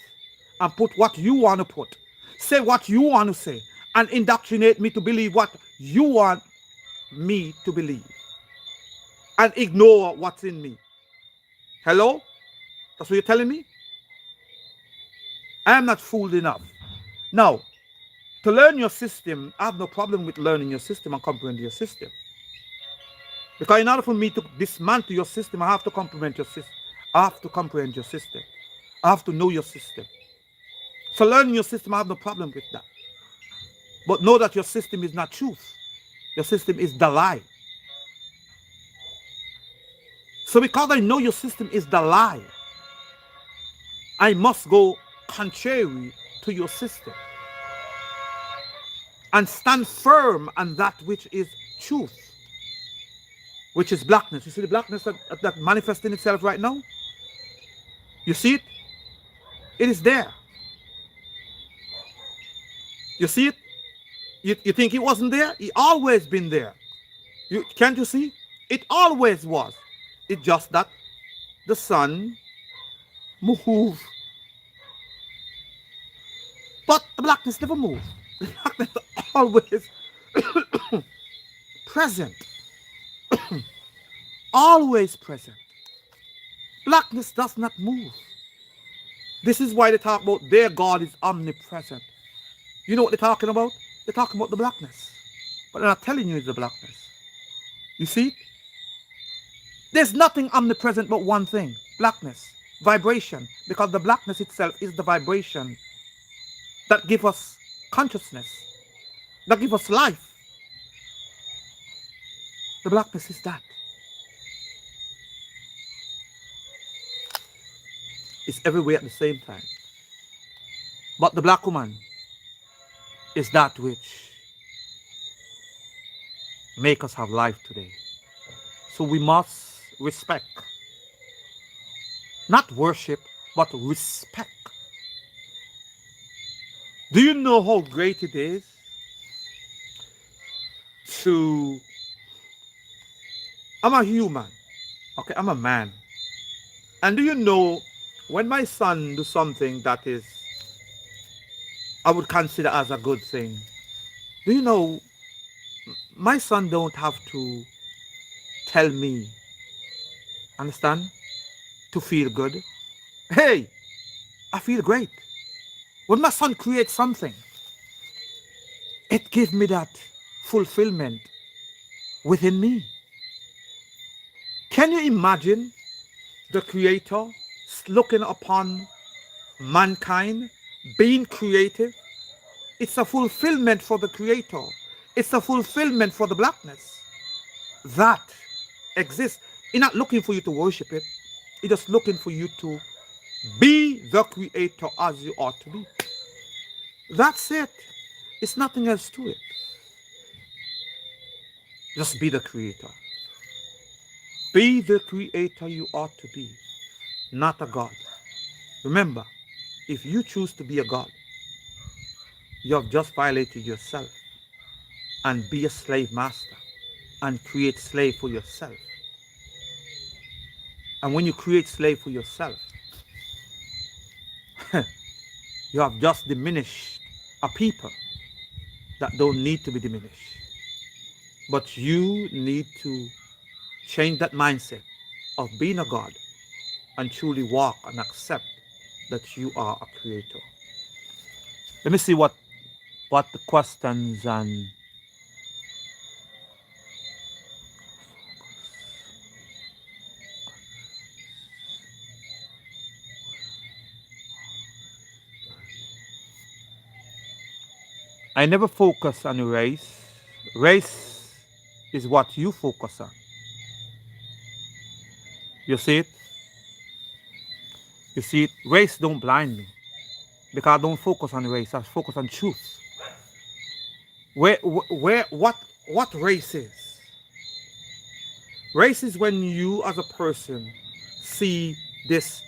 and put what you want to put. Say what you want to say and indoctrinate me to believe what you want me to believe. And ignore what's in me. Hello? That's what you're telling me? I am not fooled enough. Now, to learn your system, I have no problem with learning your system and comprehending your system. Because in order for me to dismantle your system, I have to comprehend your system. I have to comprehend your system. I have to know your system. So learning your system, I have no problem with that. But know that your system is not truth. Your system is the lie. So because I know your system is the lie, I must go contrary to your system and stand firm on that which is truth, which is blackness. You see the blackness that manifesting itself right now? You see it? It is there. You see it? You think it wasn't there? It always been there. Can't you see? It always was. It's just that the sun moved. But the blackness never moved. The blackness always present. Always present. Blackness does not move. This is why they talk about their God is omnipresent. You know what they're talking about? They're talking about the blackness. But they're not telling you it's the blackness. You see? There's nothing omnipresent but one thing. Blackness. Vibration. Because the blackness itself is the vibration that gives us consciousness. That gives us life. The blackness is that. It's everywhere at the same time. But the black woman is that which make us have life today. So we must respect. Not worship, but respect. Do you know how great it is to... I'm a human. Okay, I'm a man. And do you know, when my son do something that is, I would consider as a good thing, do you know, my son don't have to tell me, understand, to feel good. Hey, I feel great. When my son creates something, it gives me that fulfillment within me. Can you imagine the Creator looking upon mankind, being creative? It's a fulfillment for the Creator. It's a fulfillment for the blackness that exists. He's not looking for you to worship it. He's just looking for you to be the Creator as you ought to be. That's it. It's nothing else to it. Just be the Creator. Be the Creator you ought to be, not a God. Remember, if you choose to be a God, you have just violated yourself. And be a slave master and create slave for yourself. And when you create slave for yourself, you have just diminished a people that don't need to be diminished. But you need to change that mindset of being a God and truly walk and accept that you are a creator. Let me see what the questions and I never focus on race. Race is what you focus on. You see it? You see it? Race don't blind me because I don't focus on race. I focus on truth. What race is? Race is when you as a person see this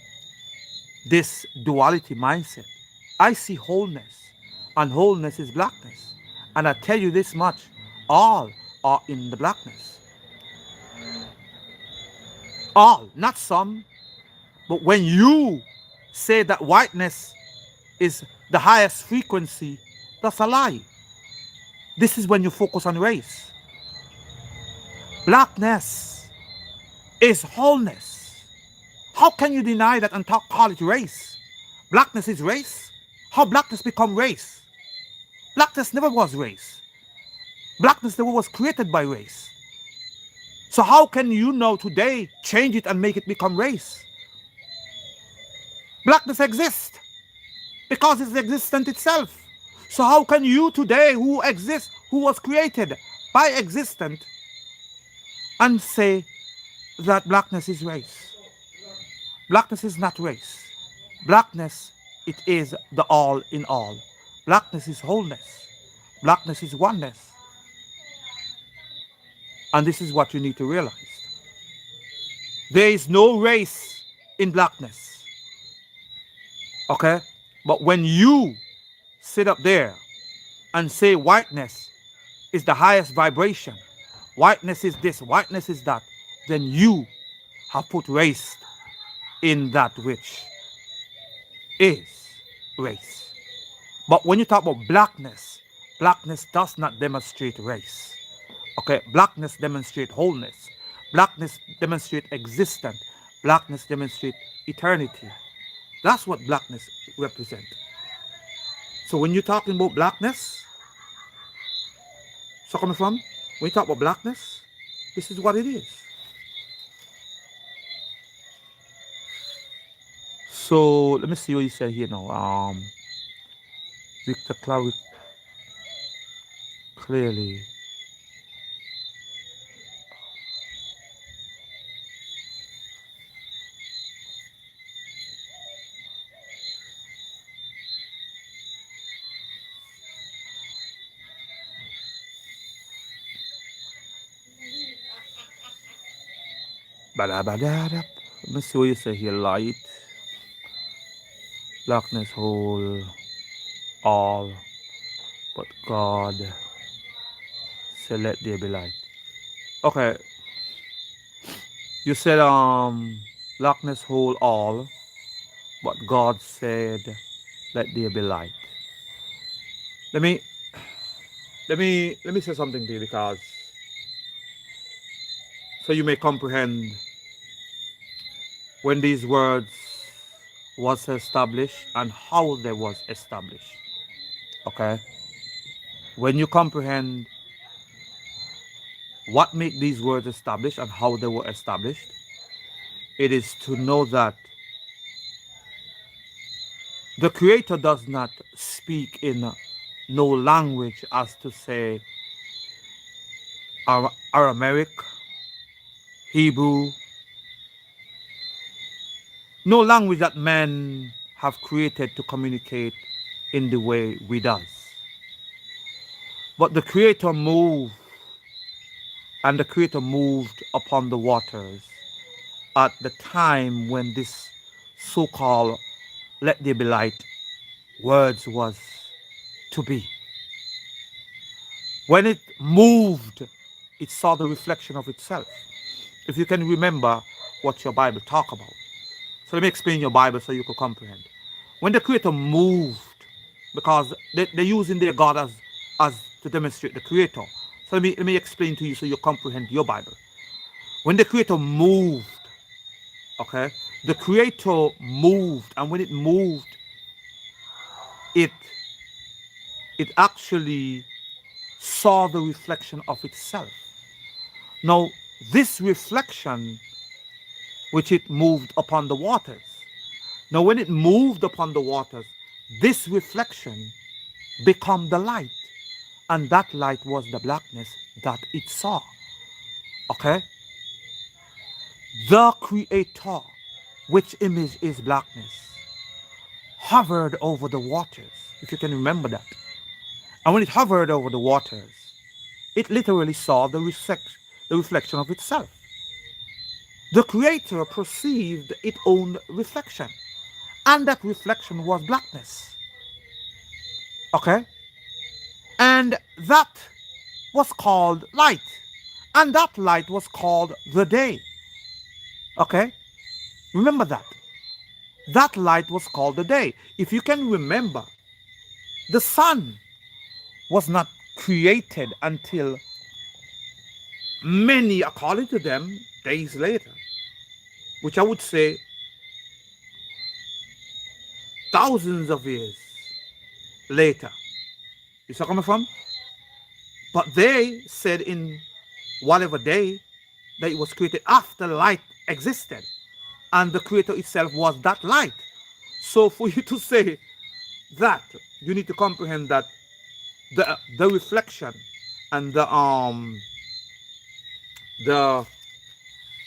duality mindset. I see wholeness, and wholeness is blackness. And I tell you this much, all are in the blackness. All, not some. But when you say that whiteness is the highest frequency, that's a lie. This is when you focus on race. Blackness is wholeness. How can you deny that and call it race? Blackness is race? How blackness become race? Blackness never was race. Blackness never was created by race. So how can you now today change it and make it become race? Blackness exists because it's existent itself. So how can you today who exists, who was created by existent, and say that blackness is race? Blackness is not race. Blackness, it is the all in all. Blackness is wholeness. Blackness is oneness. And this is what you need to realize. There is no race in blackness. Okay? But when you sit up there and say whiteness is the highest vibration, whiteness is this, whiteness is that, then you have put race in that which is race. But when you talk about blackness, blackness does not demonstrate race. Okay, blackness demonstrates wholeness. Blackness demonstrates existence. Blackness demonstrates eternity. That's what blackness represents. So when you're talking about blackness, so coming from, when you talk about blackness, this is what it is. So let me see what you said here now. Victor Clark clearly. Let me see what you say here. Light, darkness, whole, all, but God said, "Let there be light." Okay, you said darkness, whole, all, but God said, "Let there be light." Let me say something to you because so you may comprehend when these words was established and how they was established. Okay, when you comprehend what make these words established and how they were established, it is to know that the creator does not speak in no language as to say Aramaic, Hebrew, no language that men have created to communicate in the way we does. But the creator moved, and the creator moved upon the waters at the time when this so-called "let there be light" words was to be. When it moved, it saw the reflection of itself. If you can remember what your Bible talk about. So let me explain your Bible so you can comprehend. When the creator moved, because they're using their God as to demonstrate the creator. So let me explain to you so you comprehend your Bible. When the creator moved, okay, the creator moved, and when it moved, it actually saw the reflection of itself. Now, this reflection, which it moved upon the waters. Now, when it moved upon the waters, this reflection become the light. and that light was the blackness that it saw. Okay? The Creator, which image is blackness, hovered over the waters, if you can remember that. And when it hovered over the waters, it literally saw the reflection of itself. The Creator perceived its own reflection, and that reflection was blackness. Okay? And that was called light, and that light was called the day. Okay? Remember that. That light was called the day. If you can remember, the sun was not created until many, according to them, days later, which I would say thousands of years later. You see where I'm coming from? But they said in whatever day that it was created after light existed, and the creator itself was that light. So for you to say that, you need to comprehend that the reflection and the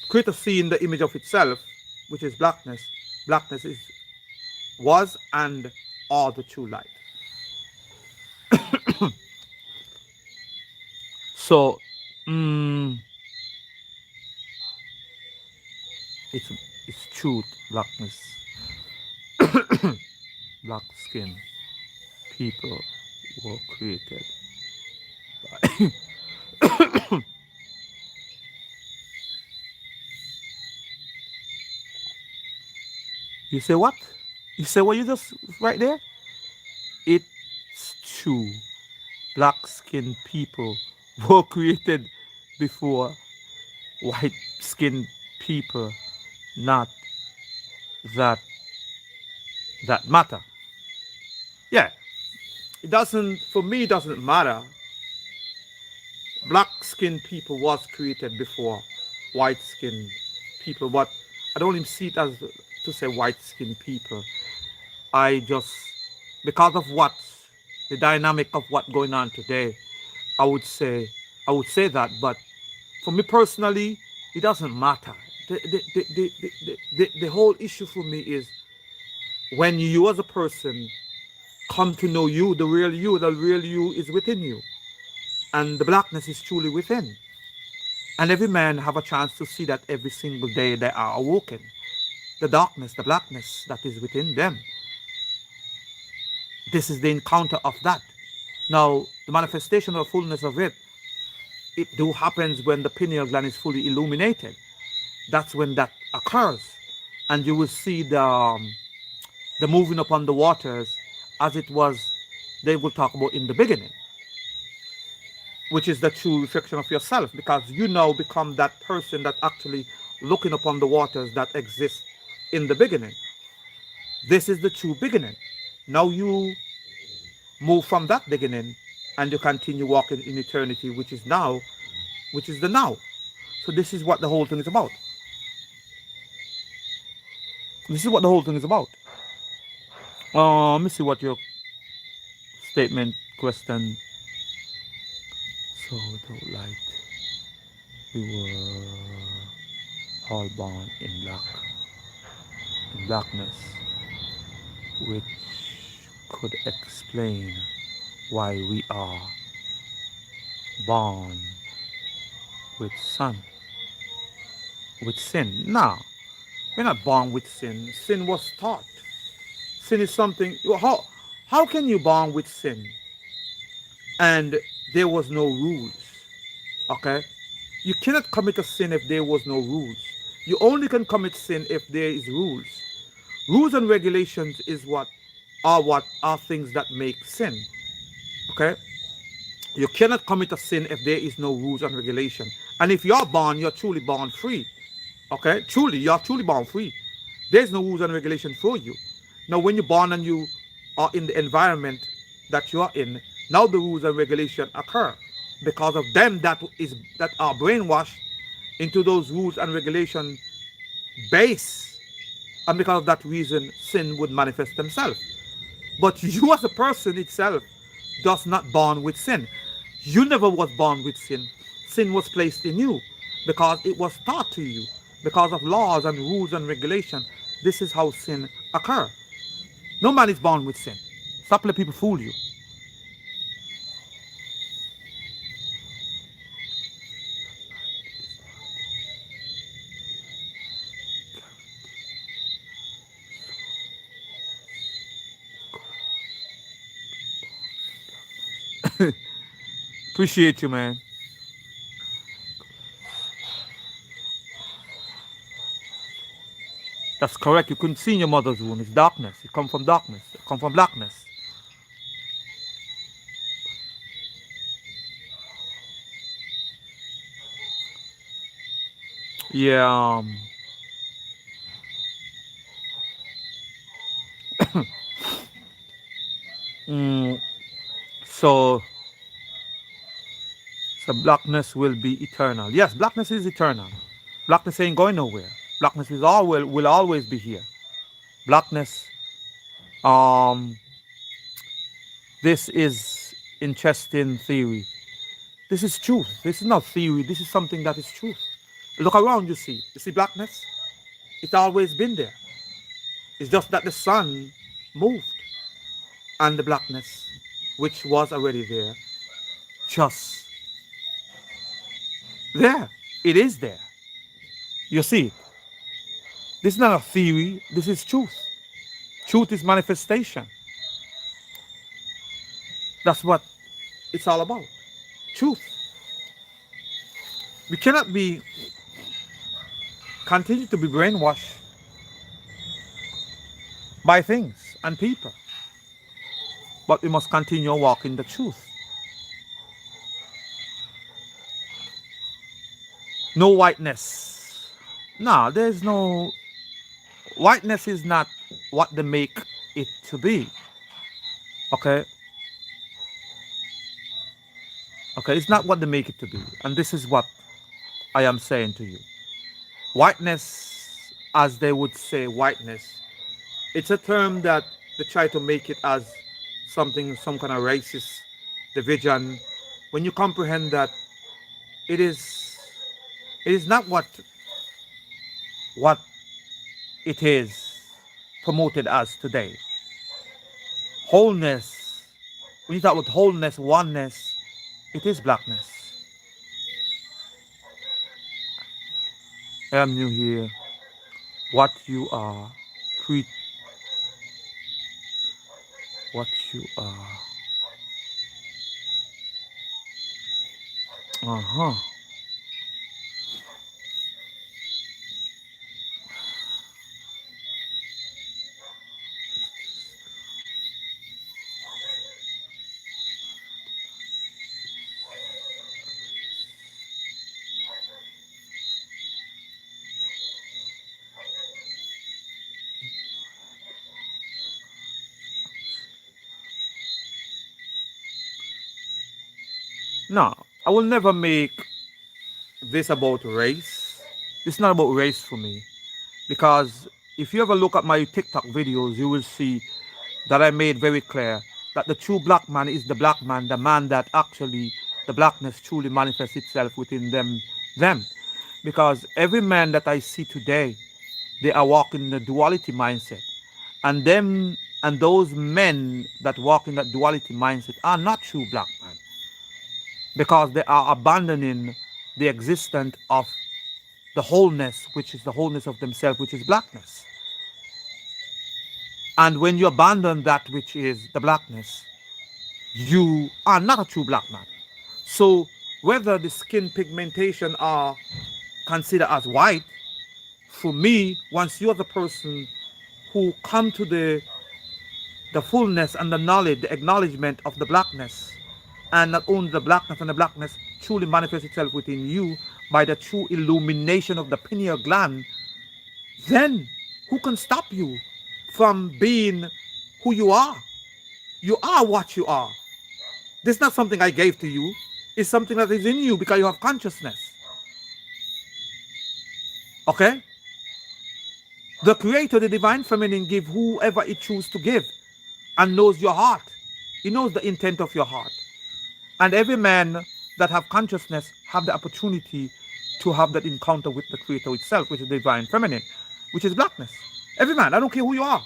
creator seeing the image of itself, which is blackness. Blackness is was and are the true light. So it's it's truth, blackness, black skin people were created by you say what? You say what you just right there? It's true. Black skinned people were created before white skinned people, not that that matter. Yeah. It doesn't for me it doesn't matter. Black skinned people was created before white skinned people, but I don't even see it as to say white skinned people. I just because of what the dynamic of what going on today, I would say I would say that, but for me personally, it doesn't matter. The whole issue for me is when you as a person come to know you, the real you is within you. And the blackness is truly within. And every man have a chance to see that every single day they are awoken. The darkness, the blackness that is within them. This is the encounter of that. Now, the manifestation or fullness of it, it do happens when the pineal gland is fully illuminated. That's when that occurs. And you will see the moving upon the waters as it was, they will talk about in the beginning, which is the true reflection of yourself, because you now become that person that actually looking upon the waters that exist in the beginning. This is the true beginning. Now you move from that beginning and you continue walking in eternity, which is now, which is the now. So this is what the whole thing is about. This is what the whole thing is about. Let me see what your statement, question. So without light, we were all born in blackness, which could explain why we are born with sin. Nah, we're not born with sin. Sin was taught. Sin is something. How can you born with sin and there was no rules? Okay, you cannot commit a sin if there was no rules. You only can commit sin if there is rules. Rules and regulations is what are things that make sin. Okay, you cannot commit a sin if there is no rules and regulation. And if you're born, you're truly born free. Okay, truly, you're truly born free. There's no rules and regulation for you. Now, when you're born and you are in the environment that you are in, now the rules and regulation occur because of them that are brainwashed into those rules and regulation base, and because of that reason, sin would manifest themselves. But you as a person itself does not born with sin. You never was born with sin. Sin was placed in you because it was taught to you. Because of laws and rules and regulation, this is how sin occur. No man is born with sin. Stop letting people fool you. Appreciate you, man. That's correct. You couldn't see in your mother's womb. It's darkness. You come from darkness. You come from blackness. Yeah. Mm, so, so blackness will be eternal. Yes, blackness is eternal. Blackness ain't going nowhere. Blackness will always be here. Blackness. Um. This is interesting theory. This is truth. This is not theory. This is something that is truth. Look around. You see. You see blackness. It's always been there. It's just that the sun moved, and the blackness, which was already there, just there. It is there. You see, this is not a theory. This is truth. Truth is manifestation. That's what it's all about. Truth. We cannot be continue to be brainwashed by things and people, but we must continue walking the truth. No whiteness. No, there's no whiteness is not what they make it to be. Okay? Okay, it's not what they make it to be. And this is what I am saying to you. Whiteness, as they would say, whiteness, it's a term that they try to make it as something, some kind of racist division. When you comprehend that it is, it is not what it is promoted as today. Wholeness, when you talk about wholeness, oneness, it is blackness. I am new here. What you are, pre, what you are. Uh-huh. No, I will never make this about race. It's not about race for me. Because if you ever look at my TikTok videos, you will see that I made very clear that the true black man is the black man, the man that actually the blackness truly manifests itself within them. Because every man that I see today, they are walking in the duality mindset. And them and those men that walk in that duality mindset are not true black men because they are abandoning the existence of the wholeness, which is the wholeness of themselves, which is blackness. And when you abandon that which is the blackness, you are not a true black man. So whether the skin pigmentation are considered as white, for me, once you are the person who come to the fullness and the knowledge, the acknowledgement of the blackness, and not only the blackness and the blackness truly manifests itself within you by the true illumination of the pineal gland, then who can stop you from being who you are? You are what you are. This is not something I gave to you. It's something that is in you because you have consciousness. Okay? The creator, the divine feminine, give whoever it chooses to give and knows your heart. He knows the intent of your heart. And every man that have consciousness have the opportunity to have that encounter with the creator itself, which is divine feminine, which is blackness. Every man, I don't care who you are,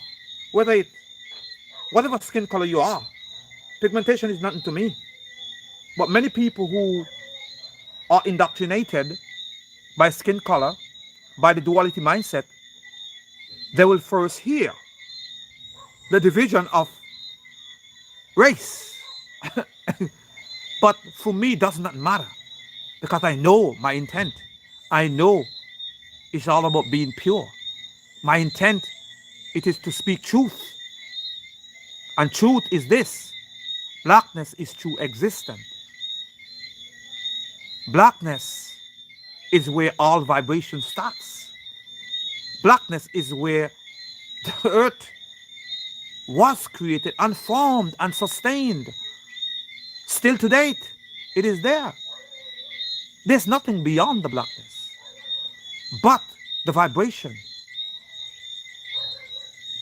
whether it, whatever skin color you are, pigmentation is nothing to me. But many people who are indoctrinated by skin color, by the duality mindset, they will first hear the division of race. But for me, it does not matter because I know my intent. I know it's all about being pure. My intent, it is to speak truth. And truth is this: blackness is true existence. Blackness is where all vibration starts. Blackness is where the earth was created and formed and sustained. Still to date, it is there. There's nothing beyond the blackness but the vibration.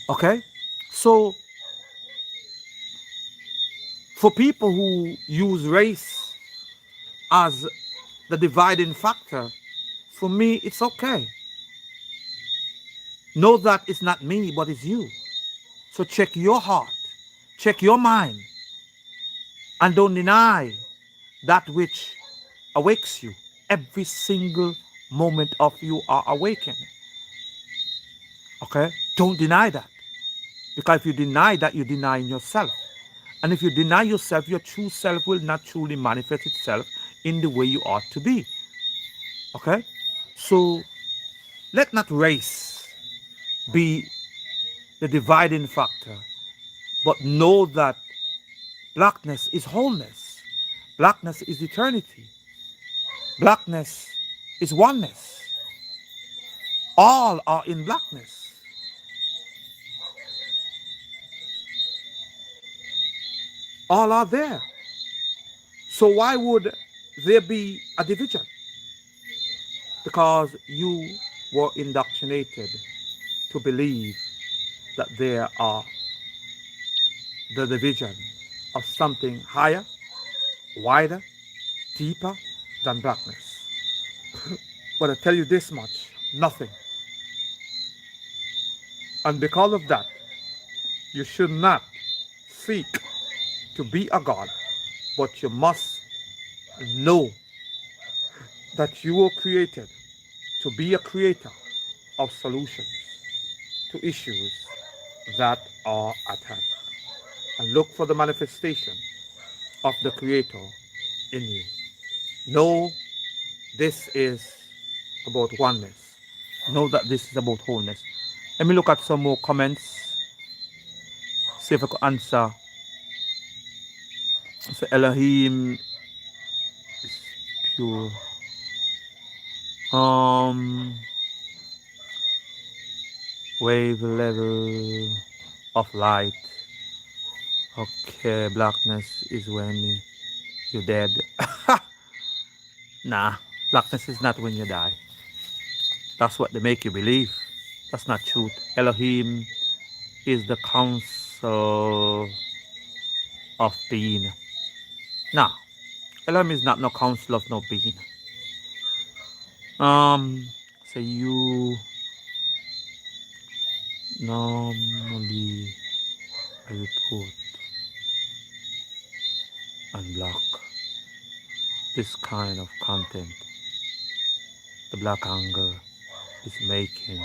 Okay? So, for people who use race as the dividing factor, for me, it's okay. Know that it's not me, but it's you. So check your heart, check your mind, and don't deny that which awakes you. Every single moment of you are awakened. Okay? Don't deny that. Because if you deny that, you're denying yourself. And if you deny yourself, your true self will not truly manifest itself in the way you ought to be. Okay? So let not race be the dividing factor, but know that blackness is wholeness. Blackness is eternity. Blackness is oneness. All are in blackness. All are there. So why would there be a division? Because you were indoctrinated to believe that there are the division of something higher, wider, deeper than blackness. But I tell you this much, nothing. And because of that, you should not seek to be a God, but you must know that you were created to be a creator of solutions to issues that are at hand. And look for the manifestation of the creator in you. Know this is about oneness. Know that this is about wholeness. Let me look at some more comments. See if I can answer. So Elohim is pure. Wave level of light. Okay, blackness is when you're dead. Nah, blackness is not when you die. That's what they make you believe. That's not truth. Elohim is the council of being. Nah, Elohim is not no council of no being. So you normally report and block this kind of content. The black anger is making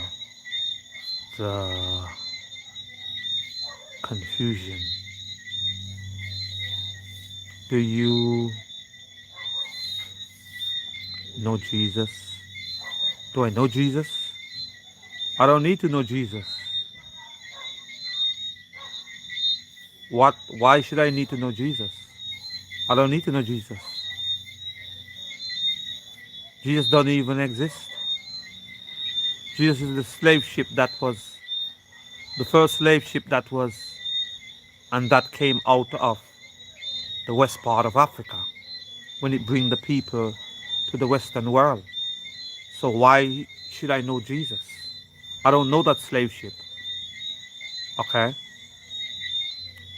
the confusion. Do you know Jesus? Do I know Jesus? I don't need to know Jesus. Why should I need to know Jesus? I don't need to know Jesus. Jesus doesn't even exist. Jesus is the slave ship that was the first slave ship that was and that came out of the west part of Africa when it bring the people to the Western world. So why should I know Jesus? I don't know that slave ship. Okay?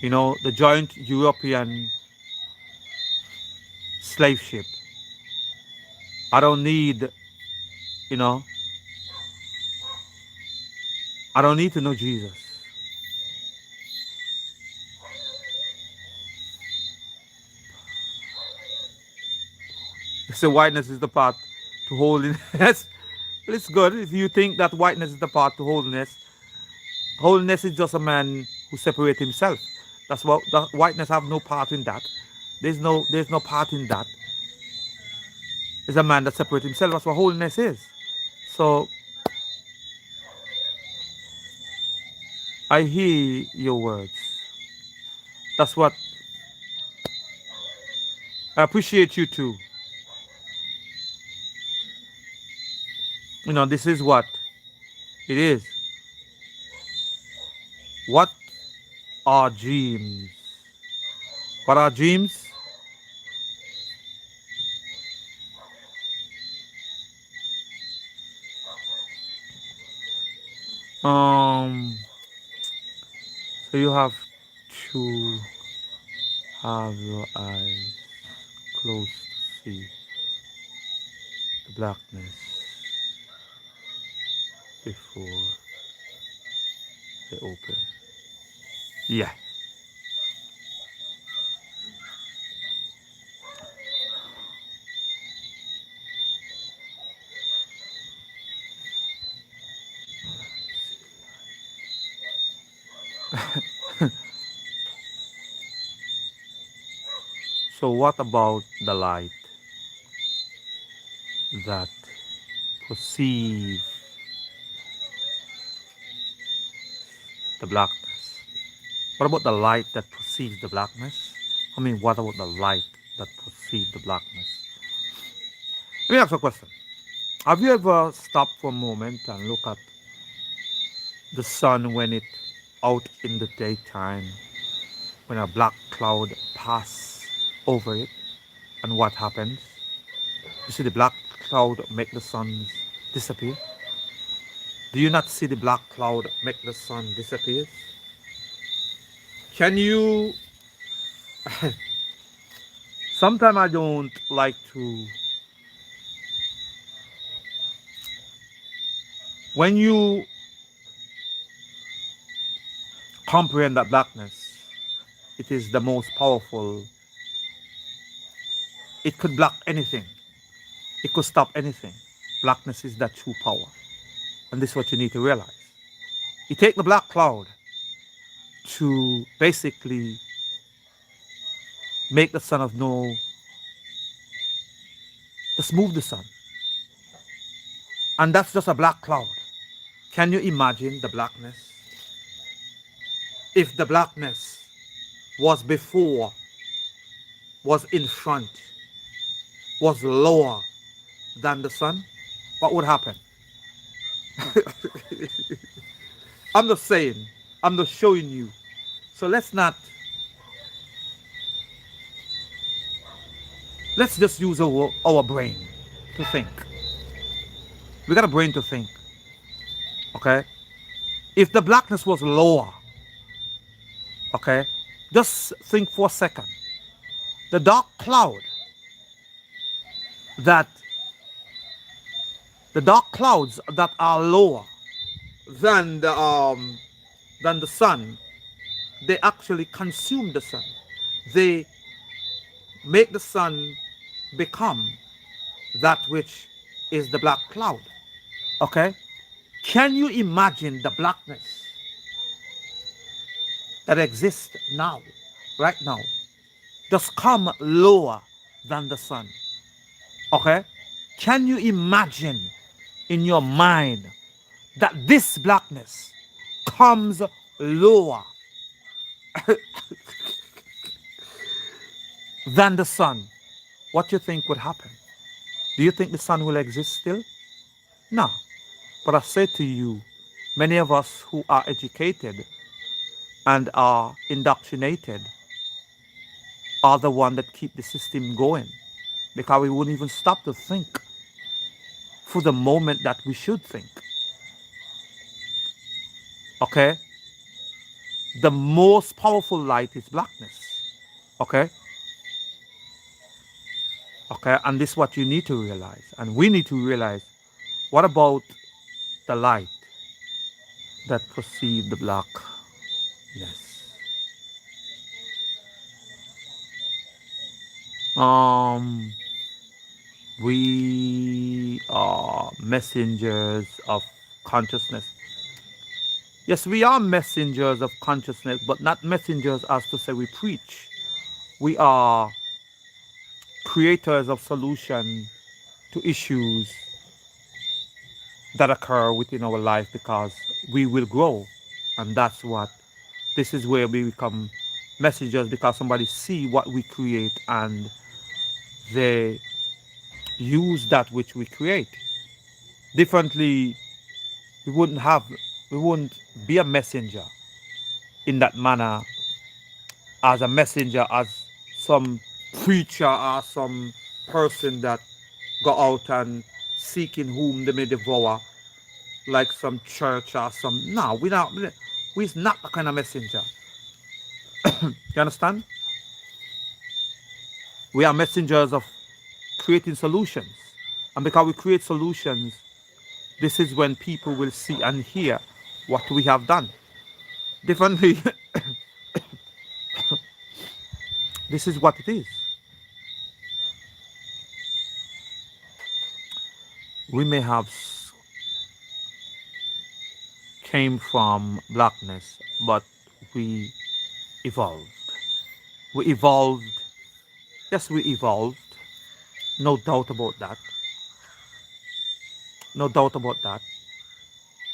You know, the joint European slave ship. I don't need, you know, I don't need to know Jesus. So whiteness is the path to holiness. Well, it's good if you think that whiteness is the path to holiness. Holiness is just a man who separates himself. That's what the whiteness have no part in that. There's no part in that. It's a man that separates himself. That's what holiness is. So I hear your words. That's what I appreciate you too. This is what it is. What are dreams? What are dreams? So you have to have your eyes closed to see the blackness before they open. Yeah. So what about the light that perceive the blackness? What about the light that perceives the blackness? I mean, what about the light that perceives the blackness? Let me ask you a question. Have you ever stopped for a moment and look at the sun when it out in the daytime, when a black cloud pass over it, and what happens? You see the black cloud make the sun disappear? Do you not see the black cloud make the sun disappear? Can you... Sometimes I don't like to... When you comprehend that blackness, it is the most powerful. It could block anything. It could stop anything. Blackness is that true power. And this is what you need to realize. You take the black cloud to basically make the sun of no... Just move the sun. And that's just a black cloud. Can you imagine the blackness? If the blackness was before, was in front, was lower than the sun, what would happen? I'm just saying, I'm just showing you. So let's just use our brain to think. We got a brain to think. Okay? If the blackness was lower, okay, just think for a second. The dark cloud that the dark clouds that are lower than the sun, they actually consume the sun. They make the sun become that which is the black cloud. Okay? Can you imagine the blackness that exists now, right now, just come lower than the sun? Okay? Can you imagine in your mind that this blackness comes lower than the sun? What do you think would happen? Do you think the sun will exist still? No. But I say to you, many of us who are educated and are indoctrinated are the one that keep the system going, because we wouldn't even stop to think for the moment that we should think. Okay? The most powerful light is blackness. Okay? Okay, and this is what you need to realize, and we need to realize. What about the light that perceive the blackness? Um, we are messengers of consciousness. Yes, we are messengers of consciousness, but not messengers as to say we preach. We are creators of solution to issues that occur within our life because we will grow. And that's what this is where we become messengers because somebody see what we create and they use that which we create. Differently, we wouldn't have we wouldn't be a messenger in that manner as a messenger, as some preacher or some person that go out and seeking whom they may devour, like some church or some. No, we're not that kind of messenger. You understand? We are messengers of creating solutions. And because we create solutions, this is when people will see and hear what we have done. Differently, this is what it is. We may have came from blackness, but we evolved. We evolved. Yes, we evolved. No doubt about that. No doubt about that.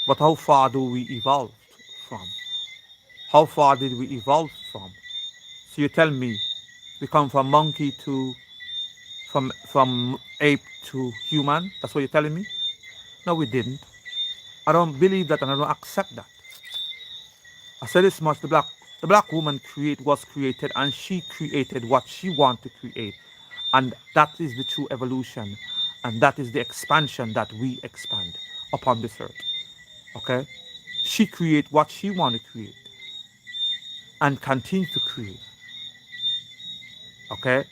But how far do we evolve from? How far did we evolve from? So you tell me, we come from monkey to from ape to human. That's what you're telling me? No, we didn't. I don't believe that, and I don't accept that. I said this much: the black woman was created, and she created what she wanted to create, and that is the true evolution, and that is the expansion that we expand upon this earth. Okay, she create what she wanted to create, and continue to create. Okay.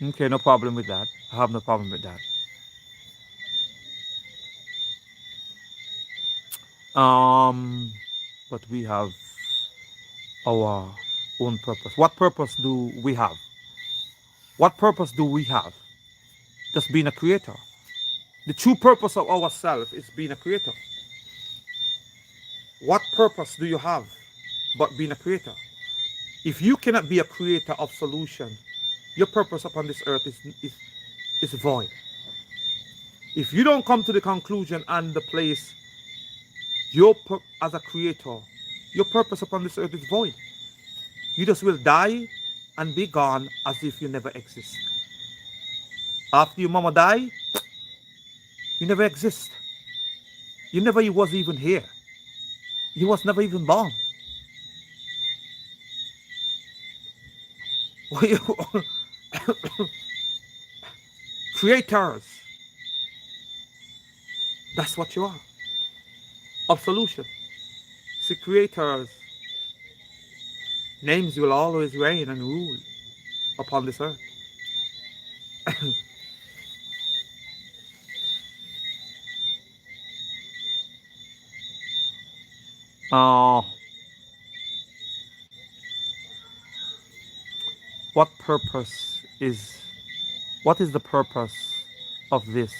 Okay, no problem with that. I have no problem with that. Um, but we have our own purpose. What purpose do we have? What purpose do we have? Just being a creator. The true purpose of ourself is being a creator. What purpose do you have but being a creator? If you cannot be a creator of solution, your purpose upon this earth is void. If you don't come to the conclusion and the place as a creator, your purpose upon this earth is void. You just will die and be gone as if you never exist. After your mama die, you never exist. You never was even here. You was never even born. Creators. That's what you are. Of solution. See, creators, names will always reign and rule upon this earth. Uh, what purpose is, what is the purpose of this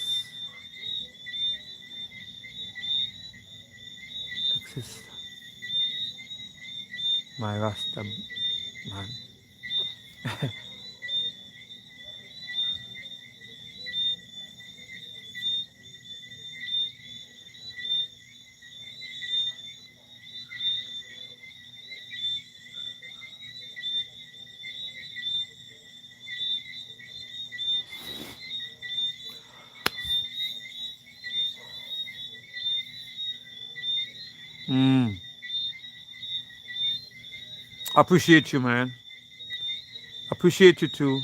exist? My Rasta man. Mm, I appreciate you, man. Appreciate you too.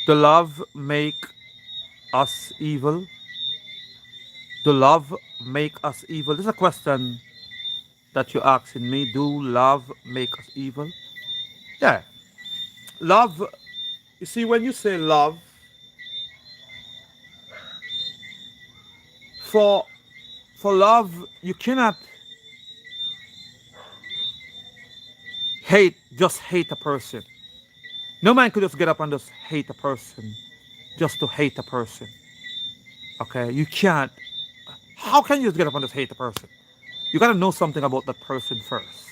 The love make us evil? Do love make us evil? This is a question that you're asking me. Do love make us evil? Yeah. Love, you see, when you say love, for for love, you cannot just hate a person. No man could just get up and just hate a person just to hate a person. Okay? You can't. How can you just get up and just hate a person? You gotta know something about that person first.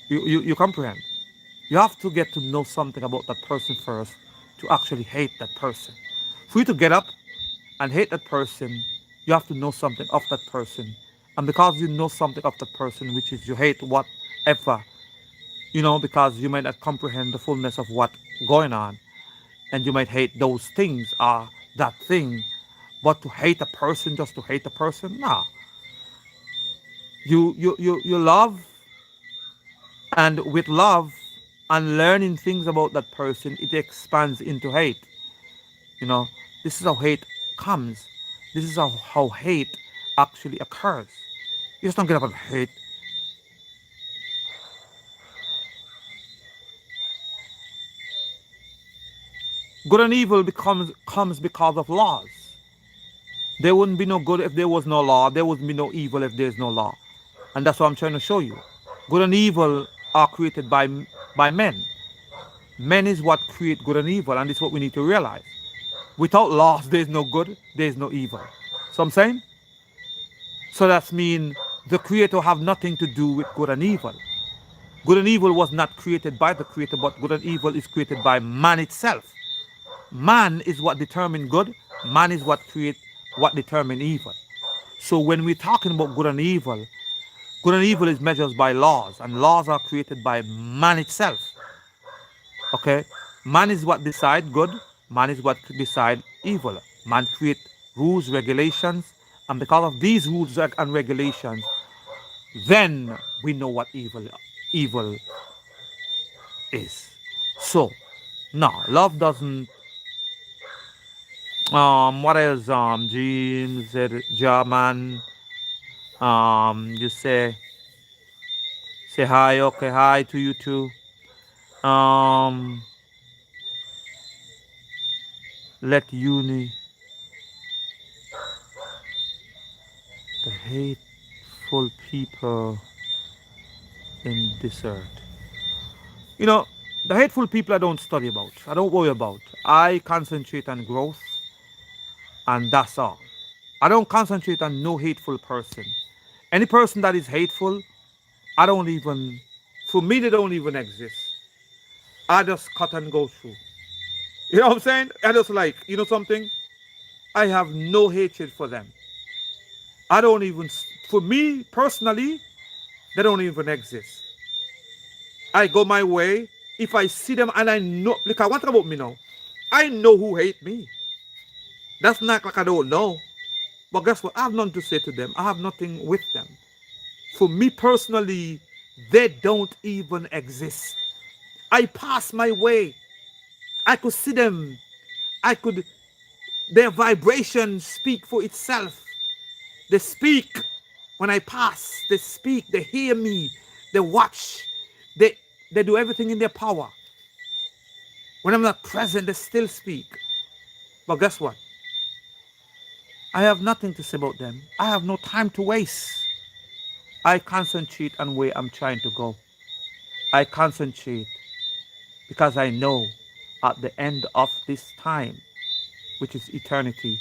You comprehend? You have to get to know something about that person first to actually hate that person. For you to get up and hate that person, you have to know something of that person. And because you know something of that person, which is you hate whatever, because you might not comprehend the fullness of what going on, and you might hate those things or that thing. But to hate a person just to hate a person, nah. You love, and with love and learning things about that person, it expands into hate. You know, this is how hate comes. This is how hate actually occurs. You just don't get up and hate. Good and evil comes because of laws. There wouldn't be no good if there was no law. There wouldn't be no evil if there's no law. And that's what I'm trying to show you. Good and evil are created by men. Men is what create good and evil, and this is what we need to realize. Without laws, there's no good, there's no evil. So I'm saying, so that's mean the creator have nothing to do with good and evil. Good and evil was not created by the creator, but good and evil is created by man itself. Man is what determine good. Man is what determine evil. So when we're talking about good and evil is measured by laws, and laws are created by man itself. Okay, man is what decide good. Man is what decide evil. Man create rules, regulations, and because of these rules and regulations, then we know what evil is. So, no, love doesn't. What else? James said, German. You say hi. Okay, hi to you too. Um, let uni the hateful people in this earth. You know, the hateful people I don't study about. I don't worry about. I concentrate on growth, and that's all. I don't concentrate on no hateful person. Any person that is hateful, I don't even, for me, they don't even exist. I just cut and go through. You know what I'm saying? I just like, you know something? I have no hatred for them. I don't even, for me personally, they don't even exist. I go my way. If I see them and I know, look, I want to talk about me now. I know who hate me. That's not like I don't know. But guess what? I have nothing to say to them. I have nothing with them. For me personally, they don't even exist. I pass my way. I could see them. I could, their vibration speak for itself. They speak when I pass. They speak. They hear me. They watch. They, they do everything in their power. When I'm not present, they still speak. But guess what? I have nothing to say about them. I have no time to waste. I concentrate on where I'm trying to go. I concentrate because I know at the end of this time, which is eternity,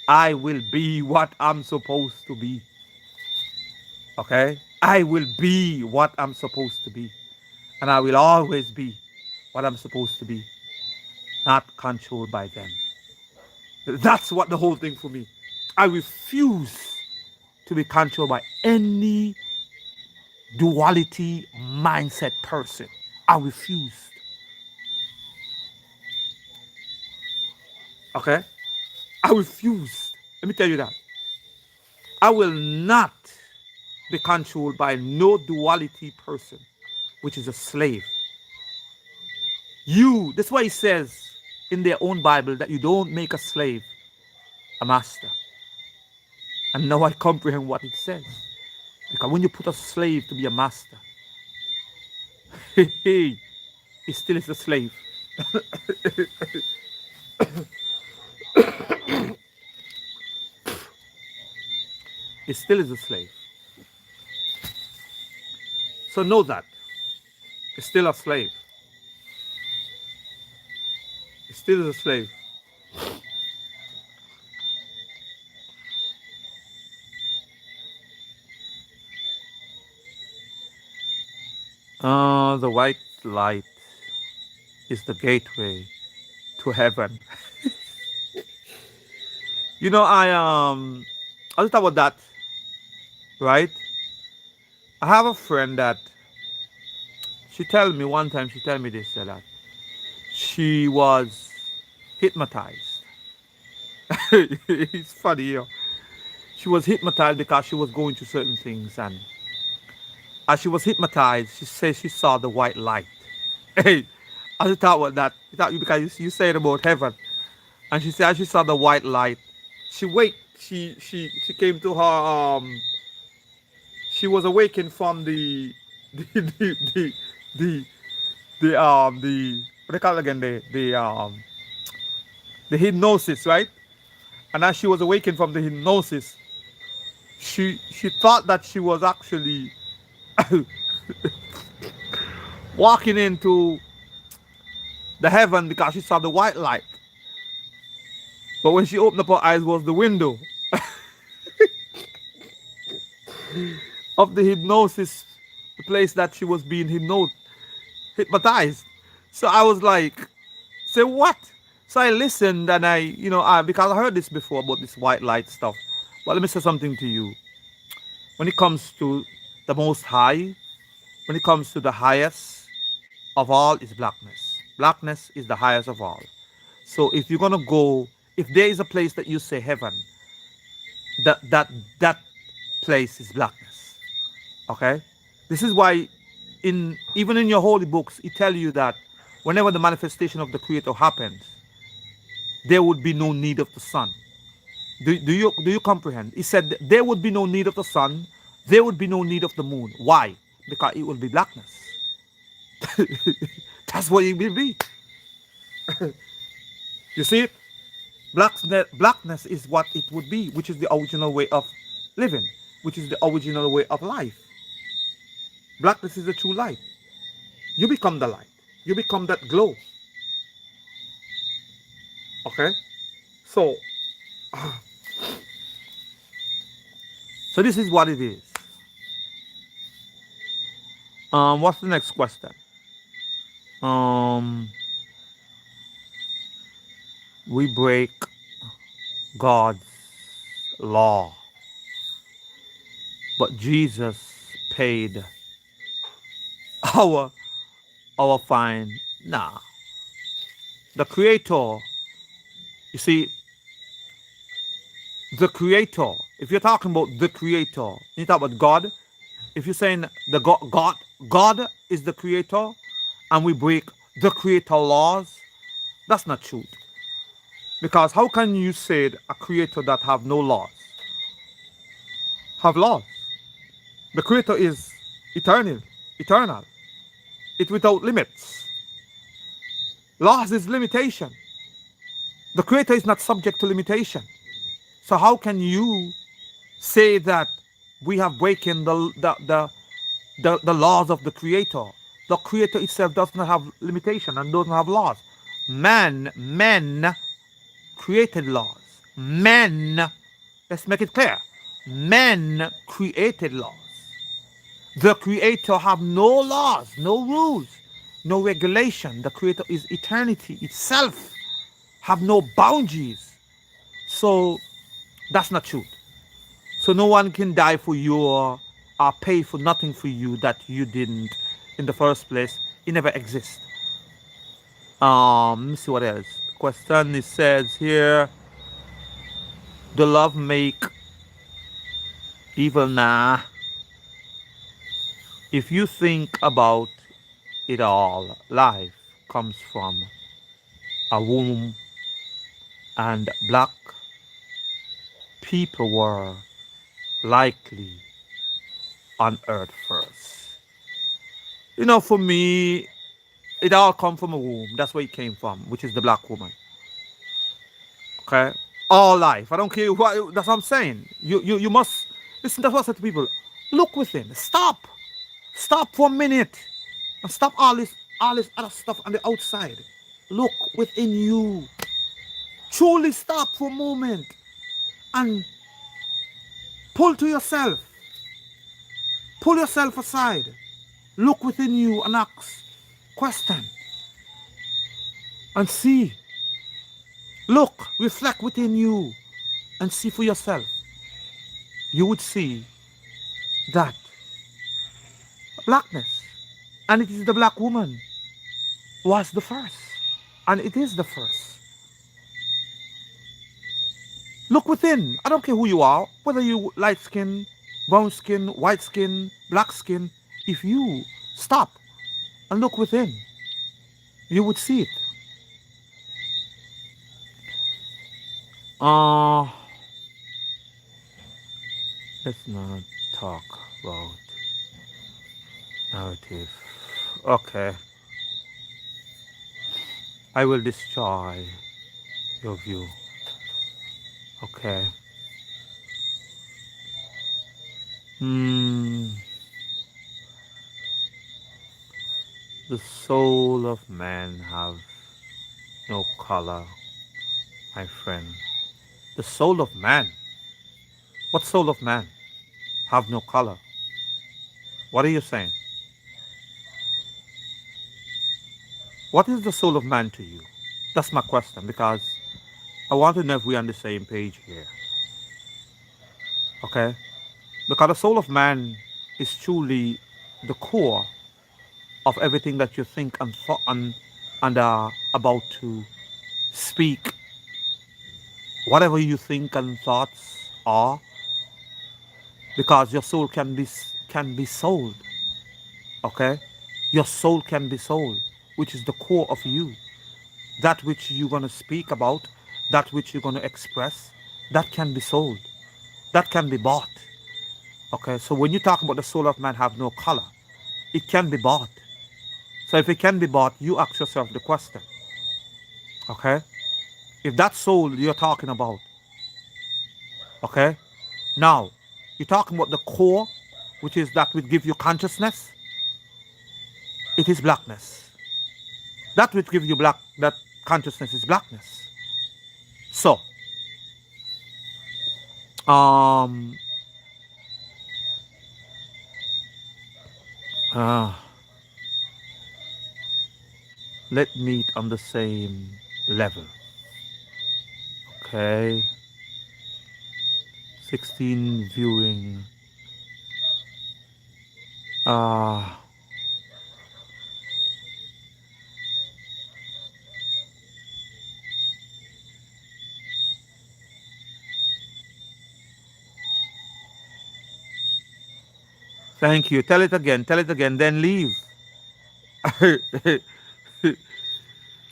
I will be what I'm supposed to be. Okay? I will be what I'm supposed to be. And I will always be what I'm supposed to be, not controlled by them. That's what the whole thing for me. I refuse to be controlled by any duality mindset person. I refuse. Okay? I refuse. Let me tell you that. I will not be controlled by no duality person, which is a slave. That's why it says in their own Bible that you don't make a slave a master. And now I comprehend what it says. Because when you put a slave to be a master, he still is a slave. He still is a slave. So know that. He's still a slave. He still is a slave. The white light is the gateway to heaven. You know, I was talk about that, right? I have a friend that she tell me one time. She tell me this that she was hypnotized. It's funny, you know. She was hypnotized because she was going through certain things, and as she was hypnotized, she says she saw the white light. Hey, I just thought about that. Because you said about heaven, and she said she saw the white light. She came to her she was awakened from the the the what they call it again, the hypnosis, right? And as she was awakened from the hypnosis, she thought that she was actually walking into the heaven because she saw the white light. But when she opened up her eyes, was the window of the hypnosis, the place that she was being hypnotized. So I was like, say what? So I listened and because I heard this before about this white light stuff. But let me say something to you. When it comes to the most high, when it comes to the highest of all is blackness. Blackness is the highest of all. So if you're gonna go, if there is a place that you say heaven, that place is blackness. Okay? This is why even in your holy books, it tell you that whenever the manifestation of the creator happens, there would be no need of the sun. Do you comprehend? He said there would be no need of the sun, there would be no need of the moon. Why? Because it will be blackness. That's what it will be. You see it? Blackness is what it would be, which is the original way of living, which is the original way of life. Blackness is the true light. You become the light. You become that glow. Okay? So, so this is what it is. What's the next question? Um, we break God's law, but Jesus paid our our fine. Nah, the Creator. You see, the Creator. If you're talking about the Creator, you talk about God. If you're saying the God is the Creator, and we break the Creator laws, that's not truth. Because how can you say a Creator that have no laws have laws? The Creator is eternal. It's without limits. Laws is limitation. The Creator is not subject to limitation. So how can you say that we have broken the laws of the Creator? The Creator itself does not have limitation and doesn't have laws. Men created laws. Men, let's make it clear. Men created laws. The Creator have no laws, no rules, no regulation. The Creator is eternity itself, have no boundaries. So that's not truth. So no one can die for you or pay for nothing for you that you didn't in the first place. It never exists. Let me see what else. The question it says here, the love make evil? Nah. If you think about it all, life comes from a womb, and black people were likely on earth first. You know, for me, it all come from a womb. That's where it came from, which is the black woman. Okay? All life. I don't care what, that's what I'm saying. You must, listen, that's what I said to people. Look within. Stop. Stop for a minute. And stop all this other stuff on the outside. Look within you. Truly stop for a moment and pull to yourself. Pull yourself aside. Look within you and ask question and see. Look, reflect within you and see for yourself. You would see that blackness, and it is the black woman, was the first, and it is the first. Look within. I don't care who you are, whether you light skin, brown skin, white skin, black skin. If you stop and look within, you would see it. Uh, let's not talk about narrative. Okay, I will destroy your view. Okay. Hmm. The soul of man have no color, my friend. The soul of man. What soul of man have no color? What are you saying? What is the soul of man to you? That's my question, because I want to know if we're on the same page here. Okay? Because the soul of man is truly the core of everything that you think and thought and are about to speak. Whatever you think and thoughts are, because your soul can be sold. Okay? Your soul can be sold, which is the core of you. That which you're going to speak about, that which you're going to express, that can be sold. That can be bought. Okay, so when you talk about the soul of man have no color, it can be bought. So if it can be bought, you ask yourself the question. Okay? If that soul you're talking about, okay? Now, you're talking about the core, which is that which gives you consciousness, it is blackness. That which gives you that consciousness is blackness. So, um, uh, let meet on the same level. Okay, 16 viewing. Uh, Thank you. Tell it again, then leave.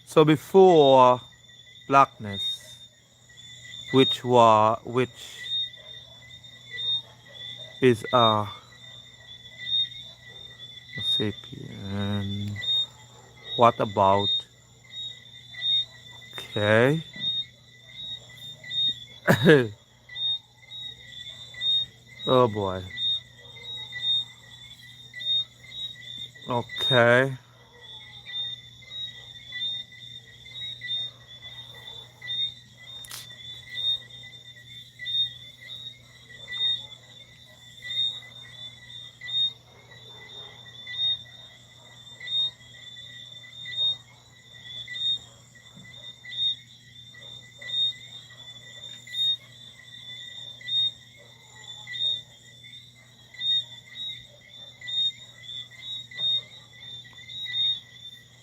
So before blackness, which is sapien. What about, okay? Oh boy. Okay.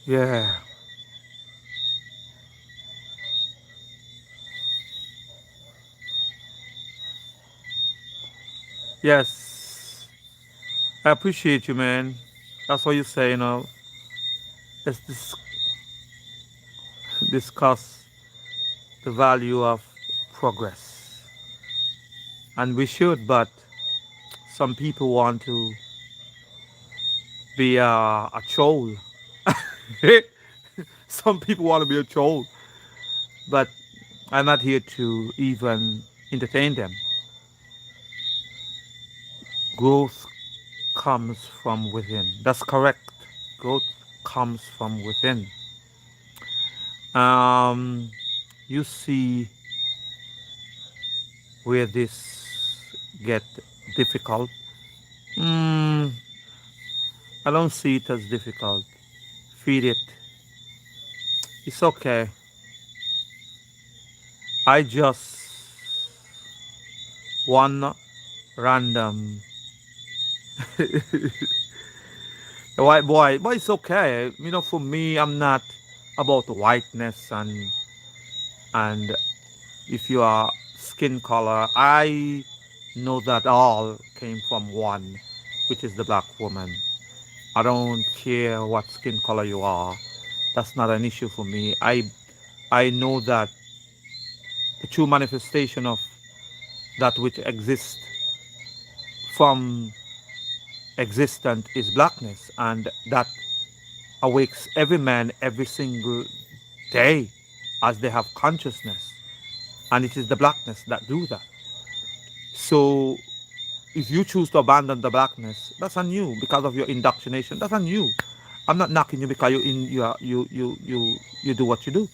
Yeah. Yes. I appreciate you, man. That's what you say, you know. It's this. discuss the value of progress. And we should, but some people want to be a troll. Some people want to be a troll, but I'm not here to even entertain them. Growth comes from within. That's correct. Growth comes from within. Um, you see where this get difficult. Mm, I don't see it as difficult. Feed it. It's okay. I just one random white boy, but it's okay. You know, for me, I'm not about whiteness and if you are skin color. I know that all came from one, which is the black woman. I don't care what skin color you are. That's not an issue for me. I know that the true manifestation of that which exists from existent is blackness, and that awakes every man every single day as they have consciousness, and it is the blackness that do that. So if you choose to abandon the blackness, that's on you because of your indoctrination. That's on you. I'm not knocking you because you do what you do.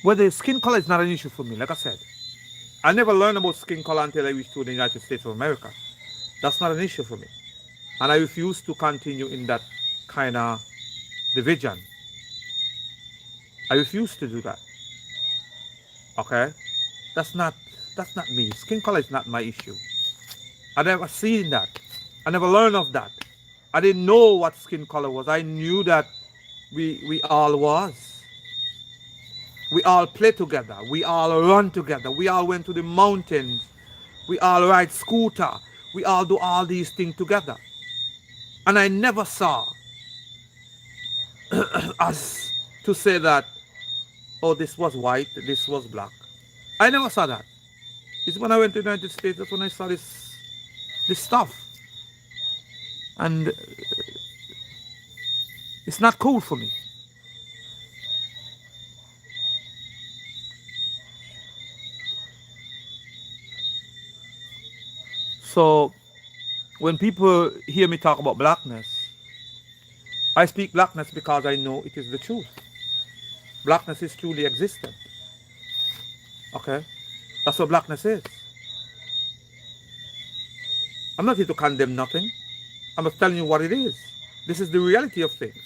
Whether skin color is not an issue for me. Like I said, I never learned about skin color until I reached to the United States of America. That's not an issue for me. And I refuse to continue in that kind of division. I refuse to do that. Okay? That's not that's not me. Skin color is not my issue. I never seen that. I never learned of that. I didn't know what skin color was. I knew that we all was. We all play together. We all run together. We all went to the mountains. We all ride scooter. We all do all these things together. And I never saw us to say that, oh, this was white, this was black. I never saw that. It's when I went to the United States, that's when I saw this stuff. And it's not cool for me. So when people hear me talk about blackness, I speak blackness because I know it is the truth. Blackness is truly existent. Okay? That's what blackness is. I'm not here to condemn nothing. I'm just telling you what it is. This is the reality of things.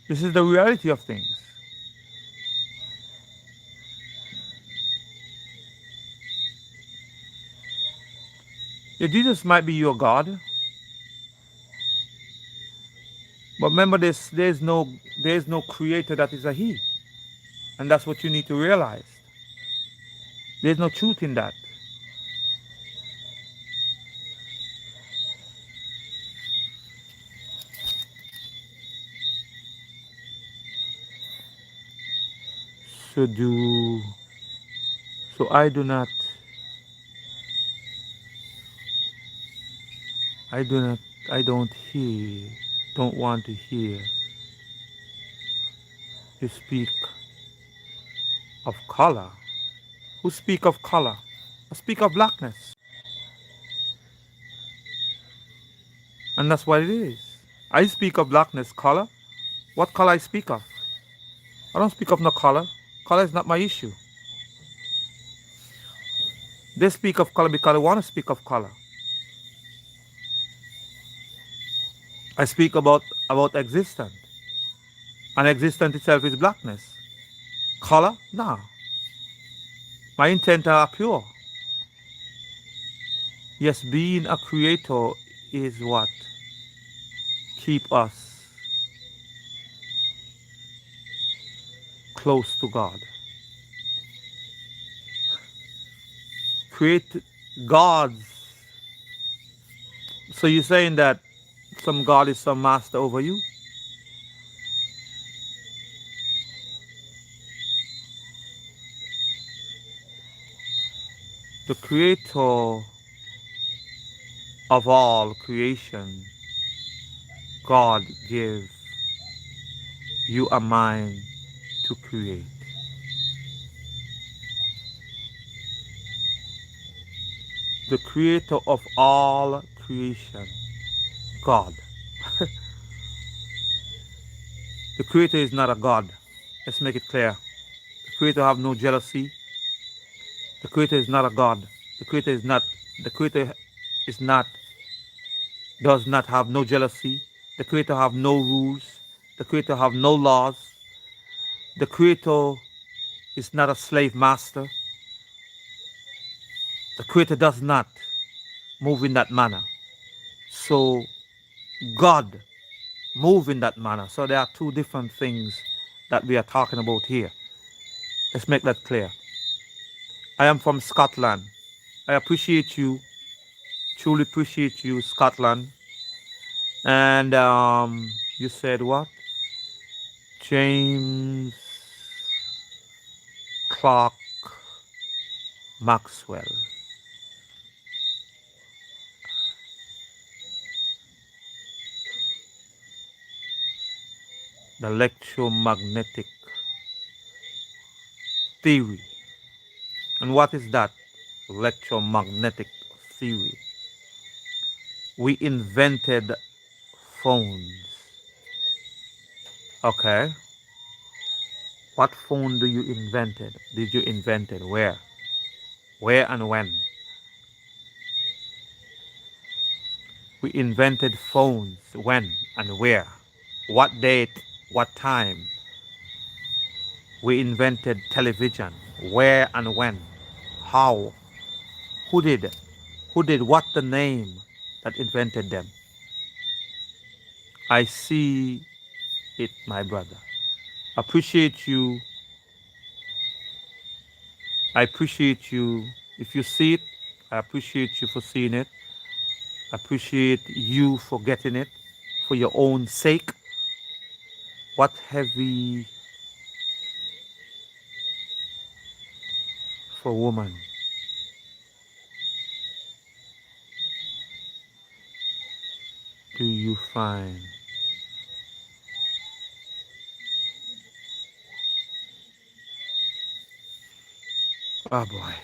This is the reality of things. Yeah, Jesus might be your God, but remember this: there's no creator that is a He, and that's what you need to realize. There's no truth in that. So do so I do not I do not I don't want to hear you speak of color. Who speak of color? I speak of blackness. And that's what it is. I speak of blackness, color. What color I speak of? I don't speak of no color. Color is not my issue. They speak of color because they want to speak of color. I speak about existence. And existence itself is blackness. Color? Nah. My intent are pure. Yes, being a creator is what keep us close to God. Create gods. So you're saying that some God is some master over you? The creator of all creation, God gave you a mind to create. The creator of all creation, God. The creator is not a God. Let's make it clear. The creator have no jealousy. The creator is not a God. The creator is not the creator is not does not have no jealousy. The creator have no rules. The creator have no laws. The creator is not a slave master. The creator does not move in that manner. So God move in that manner. So there are two different things that we are talking about here. Let's make that clear. I am from Scotland. I appreciate you, truly appreciate you, Scotland. And you said what? James Clark Maxwell. The electromagnetic theory. And what is that? Electromagnetic theory. We invented phones. Okay. What phone do you invented? Did you invented? Where? Where and when? We invented phones. When and where? What date? What time? We invented television. Where and when? How? Who did? Who did? What the name that invented them? I see it, my brother. Appreciate you. I appreciate you. If you see it, I appreciate you for seeing it. I appreciate you for getting it for your own sake. What heavy for woman do you find? Oh boy.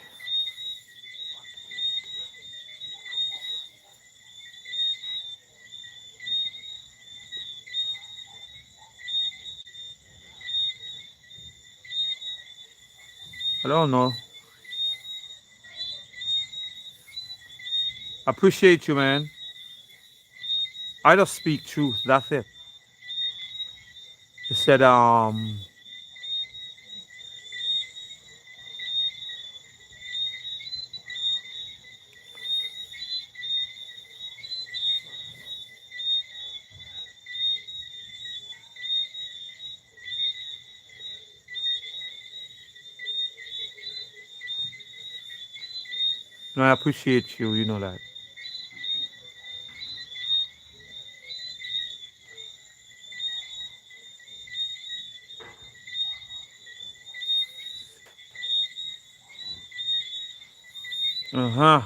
I don't know. Appreciate you, man. I just speak truth. That's it. He said, no, I appreciate you. You know that. Uh huh.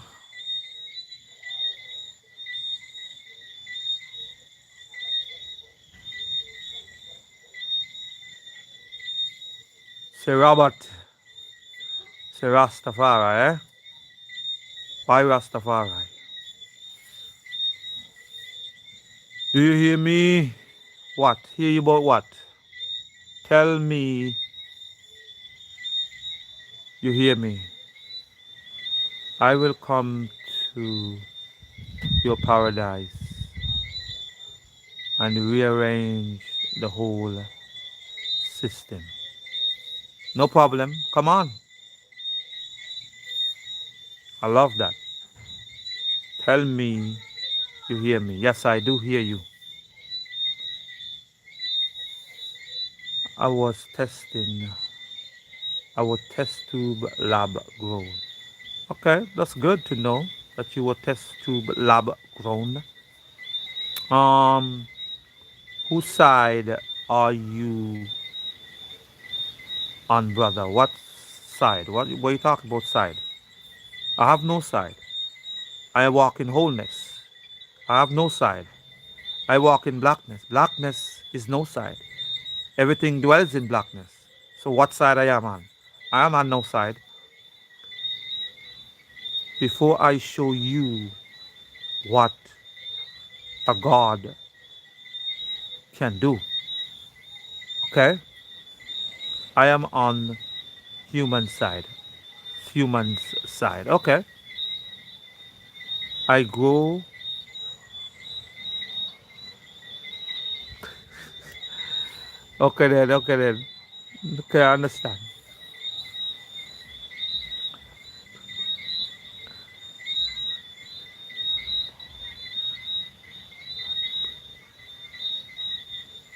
Say Robert. Say Rastafari, eh? Why Rastafari? Do you hear me? What? Hear you about what? Tell me you hear me. I will come to your paradise and rearrange the whole system. No problem. Come on. I love that. Tell me you hear me. Yes, I do hear you. I was testing our test tube lab grown. Okay, that's good to know that you were test tube lab grown. Um, whose side are you on, brother? What side? What are you talking about side? I have no side. I walk in wholeness. I have no side. I walk in blackness. Blackness is no side. Everything dwells in blackness. So what side I am on? I am on no side. Before I show you what a God can do, okay? I am on human side. Human's side. Okay. I grow. Okay then. Okay then. Okay, I understand.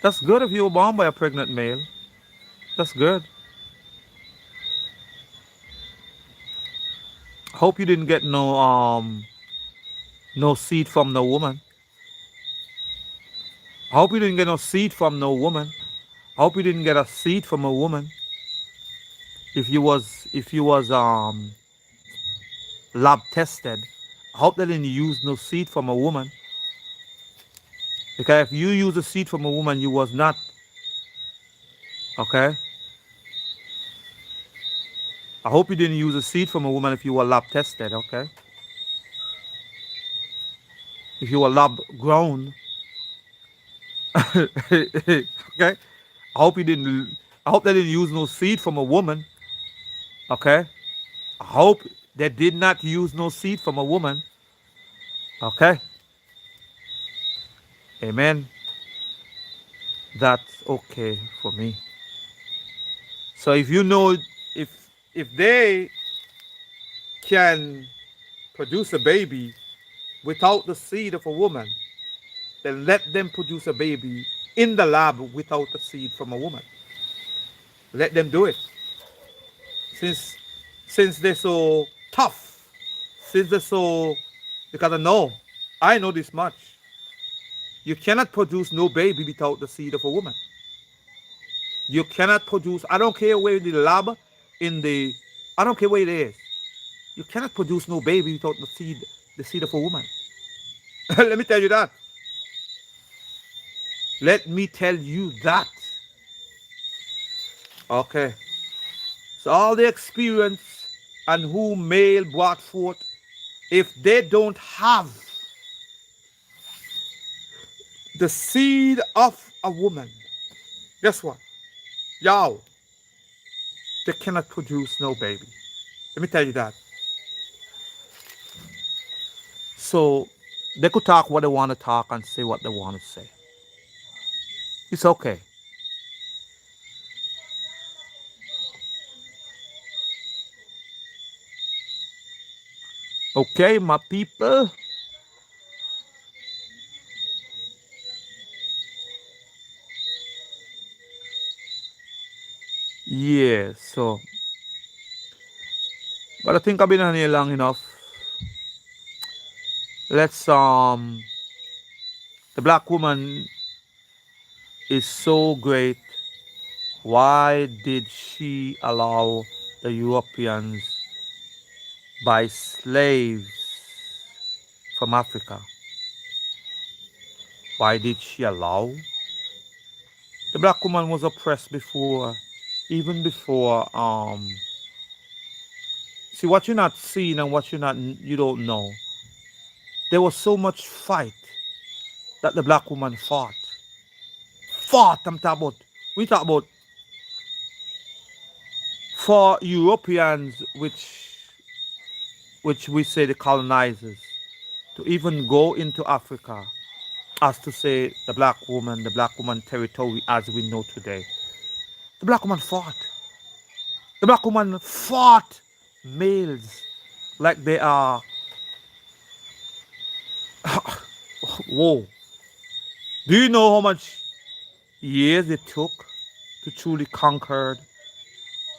That's good if you were born by a pregnant male. That's good. Hope you didn't get no seed from no woman. I hope you didn't get no seed from no woman. I hope you didn't get a seed from a woman. If you was lab tested, I hope they didn't use no seed from a woman. Because if you use a seed from a woman, you was not. Okay. I hope you didn't use a seed from a woman if you were lab tested. Okay. If you were lab grown. Okay. I hope you didn't. I hope they didn't use no seed from a woman. Okay. I hope they did not use no seed from a woman. Okay. Amen. That's okay for me. So if you know, if they can produce a baby without the seed of a woman, then let them produce a baby in the lab without the seed from a woman. Let them do it. Since since they're so tough, since they're so, because I know this much. You cannot produce no baby without the seed of a woman. You cannot produce, I don't care where the lab in the, I don't care where it is. You cannot produce no baby without the seed of a woman. Let me tell you that. Let me tell you that. Okay. So all the experience and who male brought forth, if they don't have the seed of a woman, guess what? Y'all, they cannot produce no baby. Let me tell you that. So they could talk what they want to talk and say what they want to say. It's okay. Okay, my people. Yeah, so, but I think I've been on here long enough. Let's the black woman is so great. Why did she allow the Europeans buy slaves from Africa? Why did she allow? The black woman was oppressed before, even before see what you're not seeing and what you don't know. There was so much fight that the black woman fought. Fought, I'm talking about. We talk about for Europeans, which we say the colonizers, to even go into Africa, as to say the black woman territory as we know today. The black woman fought. The black woman fought males like they are. Whoa. Do you know how much years it took to truly conquer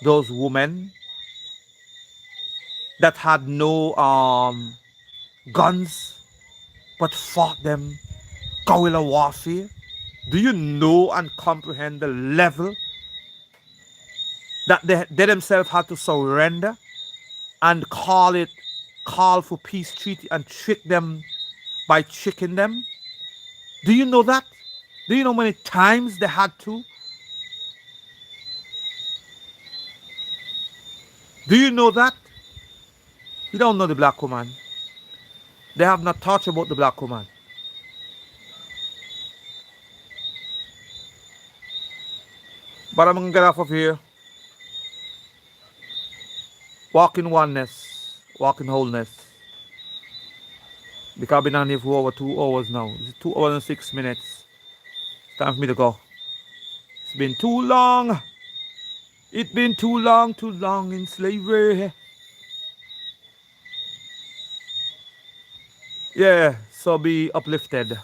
those women that had no guns but fought them guerrilla warfare? Do you know and comprehend the level that they themselves had to surrender and call for peace treaty and trick them by tricking them? Do you know that? Do you know how many times they had to? Do you know that? You don't know the black woman. They have not taught you about the black woman. But I'm gonna get off of here. Walk in oneness. Walk in wholeness. Because I've been on here for over 2 hours now. It's 2 hours and 6 minutes. It's time for me to go. It's been too long. It's been too long in slavery. Yeah, so be uplifted.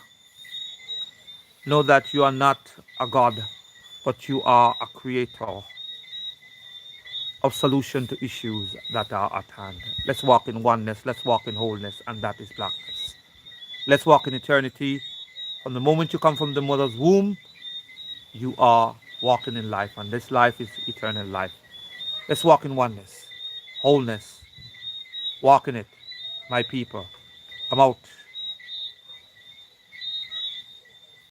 Know that you are not a God, but you are a creator of solution to issues that are at hand. Let's walk in oneness, let's walk in wholeness, and that is blackness. Let's walk in eternity. From the moment you come from the mother's womb, you are walking in life, and this life is eternal life. Let's walk in oneness, wholeness, walk in it, my people. I'm out.